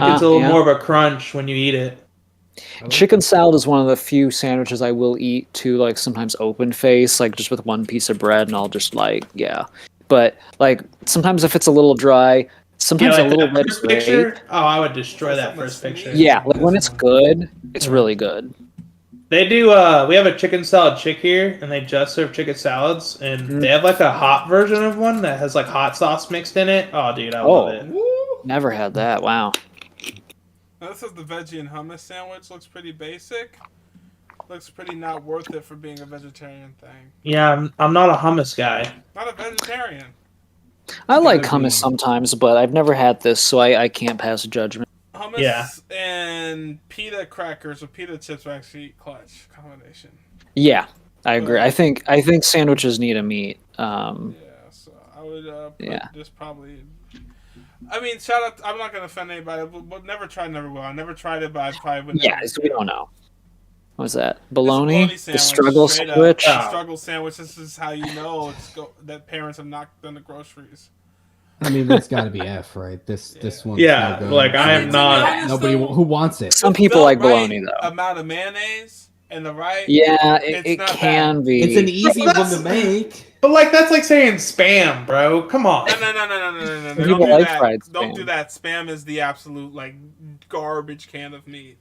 It's a little yeah. more of a crunch when you eat it. Chicken salad is one of the few sandwiches I will eat to like sometimes open face, like just with one piece of bread, and I'll just like But like sometimes if it's a little dry, sometimes like a little that red first grape. picture. Oh, I would destroy that first picture. Yeah, like when it's good, it's really good. They do. We have a chicken salad chick here, and they just serve chicken salads, and they have like a hot version of one that has like hot sauce mixed in it. Oh, dude, I love it. Never had that. Wow. Now, this is the veggie and hummus sandwich. Looks pretty basic. Looks pretty not worth it for being a vegetarian thing. Yeah, I'm not a hummus guy. Not a vegetarian. I like hummus sometimes, but I've never had this, so I can't pass judgment. Hummus Yeah. and pita crackers or pita chips are actually clutch combination. Yeah, I agree. I think sandwiches need a meat. Yeah, so I would put Yeah. this probably. I mean, shout out. I'm not gonna offend anybody, but never tried, never will. I never tried it, but I probably would. Yeah, never so we don't know. What was that? Bologna? Bologna The struggle straight up. sandwich? The struggle sandwich. This is how you know that parents have not done the groceries. I mean, that's got to be F, right? This one's Yeah, no good. like I am not. Nobody who wants it. Some people The like right bologna, though. amount of mayonnaise and the right. Yeah, It's it not can bad. be. It's an easy one That's- to make. But like that's like saying spam, bro. Come on. No. People Don't do like that. fried Don't spam. do that. Spam is the absolute like garbage can of meat.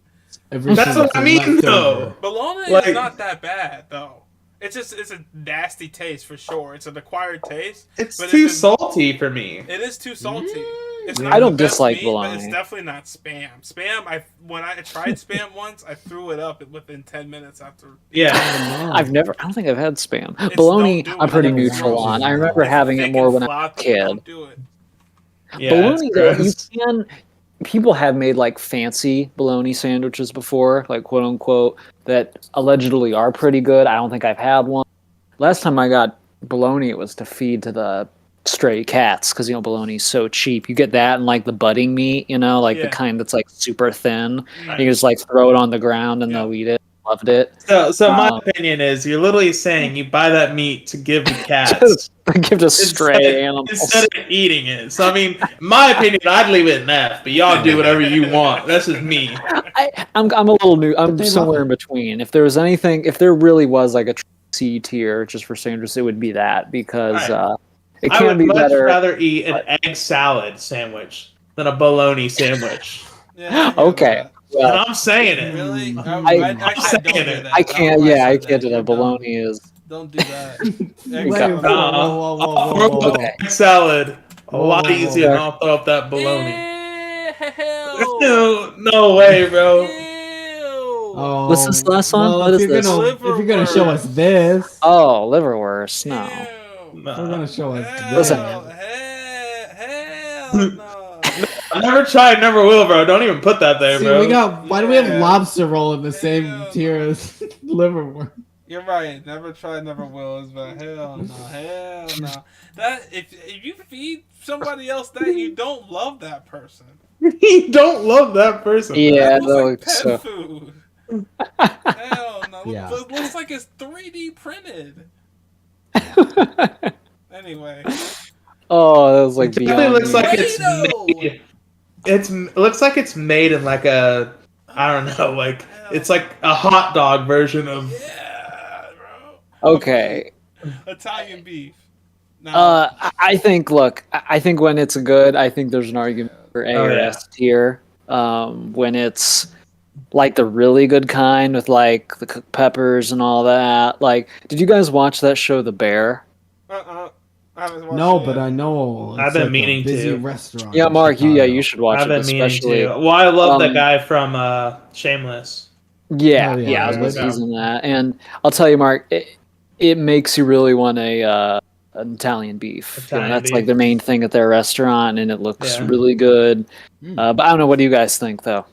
Everything That's what I mean, left though. over. Bologna Like- is not that bad though. It's a nasty taste for sure. It's an acquired taste. It's but too it's a- salty for me. It is too salty. It's I don't the best dislike meat, bologna. but it's definitely not spam. Spam. When I tried spam once, I threw it up within 10 minutes after. Yeah. I don't think I've had spam. It's- Bologna, don't do I'm it. pretty I think it's neutral gross. on. I remember It's having it thick more and when I was a floppy. kid. Don't do it. Yeah. Bologna, it's though, you gross. can. People have made like fancy bologna sandwiches before, like quote unquote, that allegedly are pretty good. I don't think I've had one. Last time I got bologna, it was to feed to the stray cats because bologna's so cheap. You get that and like the budding meat, like the Yeah. kind that's like super thin. Right. You can just like throw it on the ground and Yeah. they'll eat it. Loved it. So my Um, opinion is you're literally saying you buy that meat to give the cats Give to stray animals. instead of eating it. So I mean, my opinion, I'd leave it in F, but y'all do whatever you want. That's just me. I'm a little new. I'm they somewhere love in between. If there was anything, if there really was like a C tier just for sandwiches, it would be that because it I can would be much better. rather eat an egg salad sandwich than a bologna sandwich. Yeah, I hear Okay. that. And Well, I'm saying it. Really? I- actually don't do that. I can't. don't know why Yeah, I said can't that. do You're that. Bologna is. Don't do that. Wait, Okay. whoa, whoa, whoa, whoa, whoa, whoa. Okay. Egg salad a lot Whoa. easier than I'll throw up that bologna. Ew. No way, bro. Ew. Oh, What's this last one? Well, What if is you're this? gonna if you're gonna show us this, Oh, liverwurst. No. Ew. if you're gonna show us Listen. Hell no. I never tried, never will, bro. Don't even put that there, See, bro. why do we have Yeah. lobster roll in the same Hell tier no. as liverwurst? You're right. Never try, never will. Is but hell no, hell no. That if you feed somebody else that you don't love that person. You don't love that person. Yeah, That looks like those- pet so. food. Hell no. Yeah. It looks like it's 3D printed. Anyway. Oh, that was like It definitely beyond. looks me. like it's made. It looks like it's made in like a, I don't know, like it's like a hot dog version of. Yeah, bro. Okay. Italian beef. No. I think. Look, I think when it's good, I think there's an argument for A Oh, or yeah. S tier. When it's like the really good kind with like the cooked peppers and all that. Like, did you guys watch that show, The Bear? I haven't watched No, it but yet. I know it's I've been like a meaning busy to. restaurant. Yeah, in Mark. You Chicago. should watch I've it, been meaning especially. to. Well, I love the um, guy from Shameless. Yeah, Oh, yeah, yeah, I was yeah, gonna say yeah. he's in that, and I'll tell you, Mark, it makes you really want an Italian beef. Italian That's beef. like the main thing at their restaurant, and it looks Yeah. really good. Mm. But I don't know. What do you guys think, though?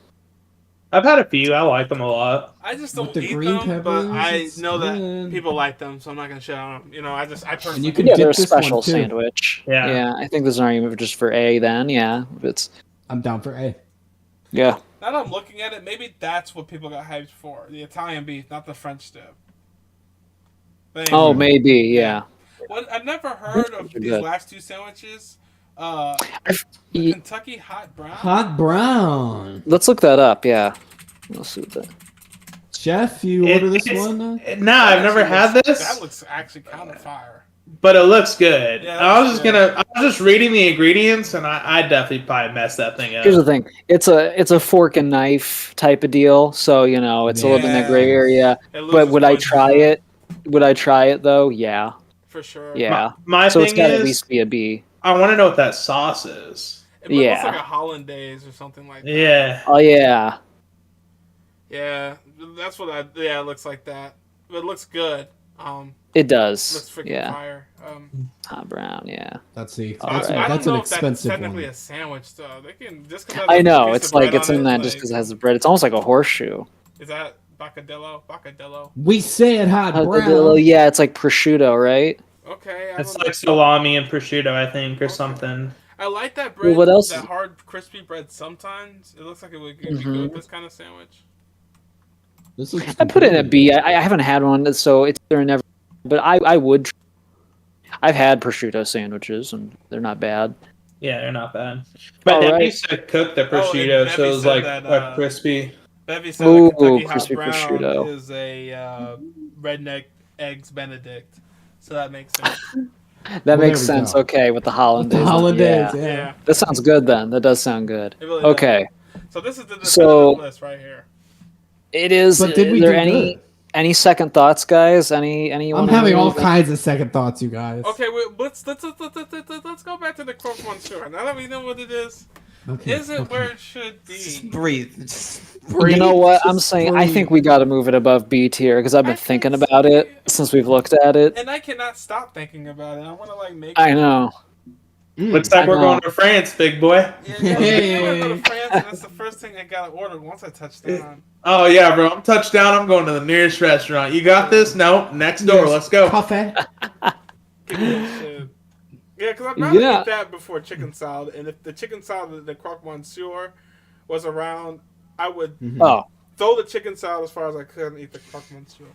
I've had a few. I like them a lot. I just With don't the eat green them, but peppers, I it's know that good. people like them, so I'm not gonna shit on them. You know, I personally. you can Yeah, dip they're a this special one, too. sandwich. Yeah. I think there's an argument just for A. Then, yeah, if it's I'm down for A. yeah. Now that I'm looking at it, maybe that's what people got hyped for: the Italian beef, not the French dip. But Oh, anyway, maybe, yeah. What I've never heard of They're these good. last two sandwiches. The Ye- Kentucky hot brown. Hot brown. Let's look that up. Yeah, let's see what that. Chef, you order this one? Nah, I've never had That this, looks actually kind of fire. but it looks good. Yeah, I was that's just I was just reading the ingredients, and I definitely probably messed that thing up. Here's the thing: it's a fork and knife type of deal. So it's a little bit in that gray Yeah. area. It But loses would I points try it? Would I try it though? Yeah, for sure? yeah. My So it's thing got to is, at least be a B. I want to know what that sauce is. It looks Yeah. like a hollandaise or something like that. Yeah. Oh yeah, Yeah, that's what it looks like that. But it looks good. it does. Looks freaking Yeah, fire. hot brown. Yeah, That's the All that's, right. I that's don't an know if that's expensive technically one. a sandwich though. They can just 'cause it has I a know. piece It's of like bread it's on in it, that like- just because it has the bread. It's almost like a horseshoe. Is that Bacadillo? We said hot Oh, brown. yeah, it's like prosciutto, right? Okay, I It's don't know. like salami and prosciutto, I think, or Okay. something. I like that bread. what else That is- hard, crispy bread. Sometimes it looks like it would be good Mhm. with this kind of sandwich. This looks I put it in a completely- B. I haven't had one, so it's there never. But I would. I've had prosciutto sandwiches, and they're not bad. Yeah, they're not bad. But All they right. used to cook the and prosciutto, so Bevy it was said like that, a crispy. Bevy said Ooh, that Kentucky hot crispy brown prosciutto. is a redneck eggs Benedict, so that makes sense. That Well, makes there we sense. go. Okay, with the hollandaise. The hollandaise, Yeah. yeah. Yeah, That sounds good. Then that does sound good. it really Okay, does. So this is the definitive So- list right here. it is. But did we Is there do any second thoughts, guys? Anyone? I'm having all kinds of second thoughts, you guys. Okay, let's go back to the Croque Monsieur. Now that we know what it is Okay, it okay. where it should Just be? breathe. Just You know what? I'm Just saying I think breathe. we got to move it above B tier because I've been I thinking think about so, it yeah. since we've looked at it. And I cannot stop thinking about it. I want to like make. I know. Looks like I we're know. going to France, big boy. Yeah, yeah, I go to France, and that's the first thing I gotta order once I touch down. Oh yeah, bro. I'm touchdown. I'm going to the nearest restaurant. You got this? No, next door. Let's go. Coffee. Give me that shit. Yeah, because I'd rather Yeah. eat that before chicken salad. And if the chicken salad, the Croque Monsieur, was around, I would Oh, throw the chicken salad as far as I could and eat the Croque Monsieur.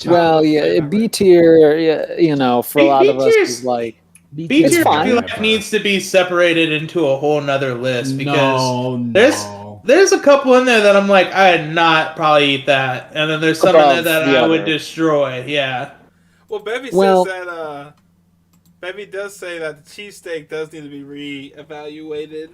well, yeah, B tier. Yeah, for a lot of us, B-tier's- is like B It's tier I fine. feel like needs to be separated into a whole nother list because No, there's no. there's a couple in there that I'm like I'd not probably eat that, and then there's some in there Above that the I would other. destroy. Yeah. Well, Bevy Well- says that, Bevy does say that the cheesesteak does need to be re-evaluated.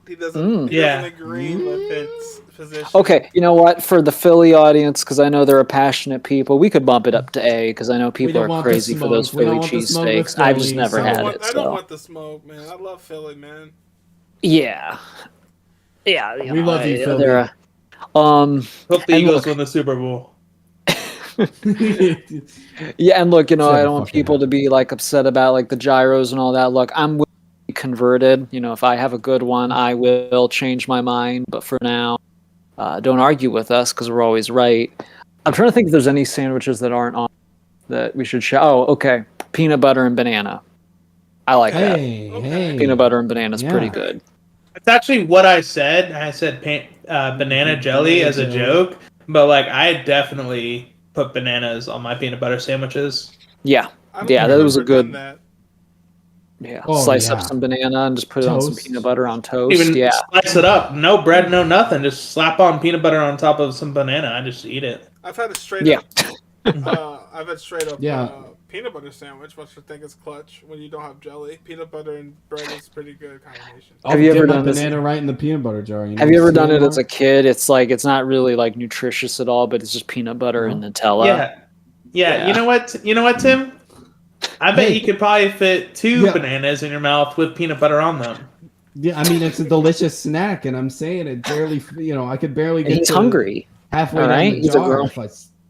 He doesn't, Yeah. doesn't agree with its position. okay. You know what? For the Philly audience, because I know they're a passionate people, we could bump it up to A because I know people don't are want the crazy for smoke. those We don't Philly want the smoke with cheesesteaks. I've just Philly, never so- had I it. don't So want the smoke, man. I love Philly, man. yeah, We love you, Philly. Hope the And Eagles look- win the Super Bowl. Yeah, and look, Shut I the don't want fuck people up. to be like upset about like the gyros and all that. Look, I'm willing to be converted. If I have a good one, I will change my mind. But for now, don't argue with us because we're always right. I'm trying to think if there's any sandwiches that aren't on that we should show. Oh, okay, peanut butter and banana. I like that. Hey, Okay. hey. Peanut butter and banana is pretty Yeah. good. It's actually what I said. I said banana jelly as a joke, but like I definitely put bananas on my peanut butter sandwiches. Yeah, I don't yeah, think that I've was a ever done good. that. Yeah, Oh, slice up yeah. some banana and just put it on some Toast. peanut butter on toast. Even Yeah, slice it up, no bread, no nothing. Just slap on peanut butter on top of some banana. I just eat it. I've had a straight yeah. up. I've had straight up Yeah. peanut butter sandwich, which I think is clutch when you don't have jelly. Peanut butter and bread is pretty good combination. I'll Have you dip ever my done this- banana right in the peanut butter jar? Have you ever done it as a Mark? kid? It's like it's not really like nutritious at all, but it's just peanut butter and Nutella. Yeah. Yeah. You know what? You know what, Tim? I bet Hey. you could probably fit 2 Yeah. bananas in your mouth with peanut butter on them. Yeah, I mean it's a delicious snack, and I'm saying it barely. I could barely And get. he's to hungry. halfway All down right? the He's a jar grown- if I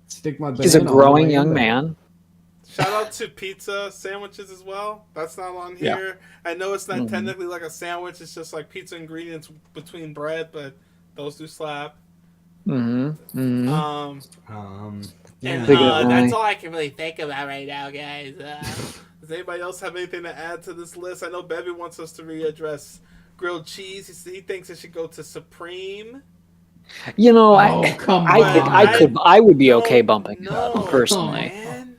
stick my banana. He's a all the growing way young in there. man. Shout out to pizza sandwiches as well. That's not on Yeah. here. I know it's not Mhm. technically like a sandwich. It's just like pizza ingredients between bread, but those do slap. Mm-hmm. Um, Yeah. Big up, that's Ronnie. all I can really think about right now, guys. Does anybody else have anything to add to this list? I know Bevy wants us to readdress grilled cheese. He thinks it should go to Supreme. Oh, I come I would be okay No, bumping it up personally. Man.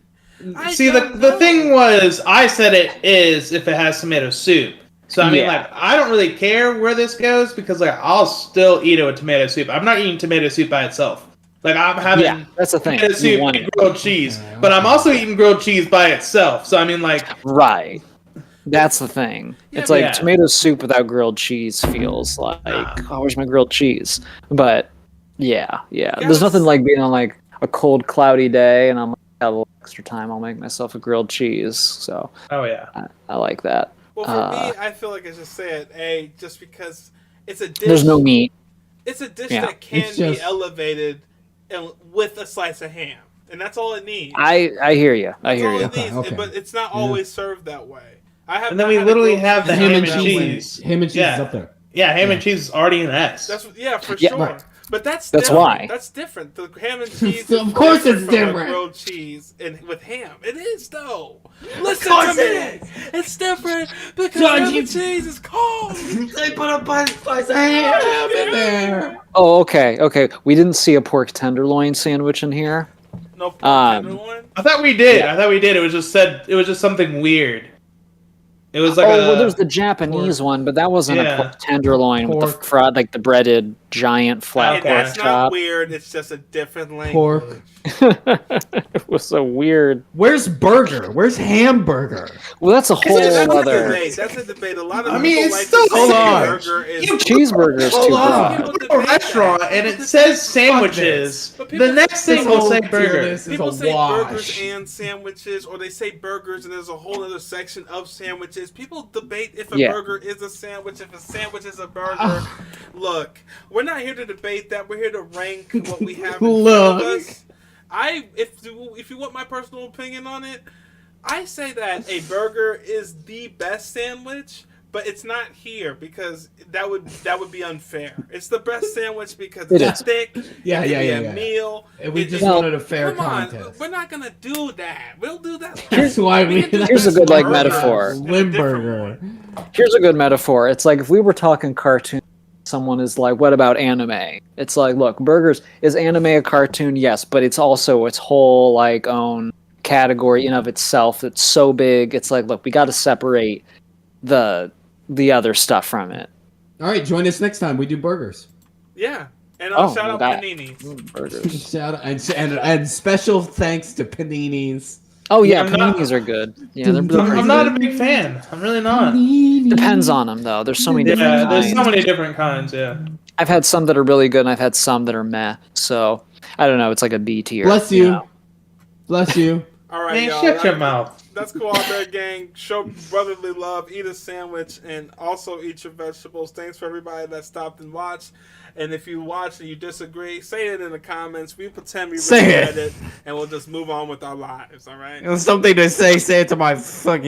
I See, don't the know. thing was, I said it is if it has tomato soup. So I mean, Yeah. like, I don't really care where this goes because like I'll still eat it with tomato soup. I'm not eating tomato soup by itself. Like I'm having Yeah, that's the thing. tomato You soup want and it. grilled cheese, but I'm also eating grilled cheese by itself. So I mean, like, Right. That's the thing. Yeah, It's like yeah. tomato soup without grilled cheese feels like, oh, where's my grilled cheese? But yeah. There's Yes. nothing like being on like a cold, cloudy day, and I'm like, I have a little extra time. I'll make myself a grilled cheese. So oh yeah, I like that. Well, for me, I feel like I just say it, just because it's a dish. There's no meat. It's a dish Yeah. that can It's be just- elevated with a slice of ham, and that's all it needs. I hear you. I That's hear all you. it needs, Okay. but it's not Yeah. always served that way. I have. and then not we had a literally grilled have the cheese ham that and way. cheese. Ham and cheese Yeah. is up there. Yeah, ham and cheese is already an S. That's for Yeah, sure. right. But that's That's different. why. That's different. The ham and cheese. Of is course it's from a different. grilled cheese and with ham. It is though. Listen to me. It's different because ham and cheese is cold. They put a slice of ham in there. Oh, okay. We didn't see a pork tenderloin sandwich in here. No pork tenderloin. I thought we did. Yeah. I thought we did. It was just something weird. It was like Well, there's the Japanese one, but that wasn't Yeah. a pork tenderloin with Pork. the fried, like the breaded giant flat And pork that's not chop. weird. It's just a different language. Pork. It was so weird. Where's burger? Where's hamburger? Well, that's a whole That's a other. debate. That's a debate. A lot of I people mean, it's like still to say hard. burger is. Cheeseburger is too Hold on. broad. People Go to a debate restaurant that. and it People says debate sandwiches. But people- The next thing will say burger. This is People a say wash. burgers and sandwiches, or they say burgers and there's a whole other section of sandwiches. People debate if a Yeah. burger is a sandwich, if a sandwich is a burger. Look, we're not here to debate that. We're here to rank what we have in front of Look. us. If you want my personal opinion on it, I say that a burger is the best sandwich. But it's not here because that would be unfair. It's the best sandwich because It it's is. thick. Yeah, it can yeah, be yeah, a yeah. meal. And we It- just it- wanted a fair Come on, contest. we're not gonna do that. We'll do that. That's why we. can do Here's a this good, like, burger metaphor. and a different Limburger. one. Here's a good metaphor. It's like if we were talking cartoon, someone is like, "What about anime?" It's like, look, burgers is anime a cartoon? Yes, but it's also its whole like own category in of itself. It's so big. It's like, look, we got to separate the other stuff from it. All right, join us next time. We do burgers. Yeah, and Oh, shout out that- paninis. Burgers. Shout out and special thanks to Paninis. Oh yeah, I'm not- paninis are good. Yeah, they're I'm pretty not a good. big fan. I'm really not. Depends on them though. There's so many different Yeah, there's kinds. so many different kinds. Yeah. I've had some that are really good, and I've had some that are meh. So I don't know. It's like a B tier. Bless you. know? Bless you. All right, Man, y'all. shut your mouth. That's Koala Bear Gang. Show brotherly love. Eat a sandwich and also eat your vegetables. Thanks for everybody that stopped and watched. And if you watch and you disagree, say it in the comments. We pretend we really Say it. read it, and we'll just move on with our lives. All right. It was something to say. Say it to my fucking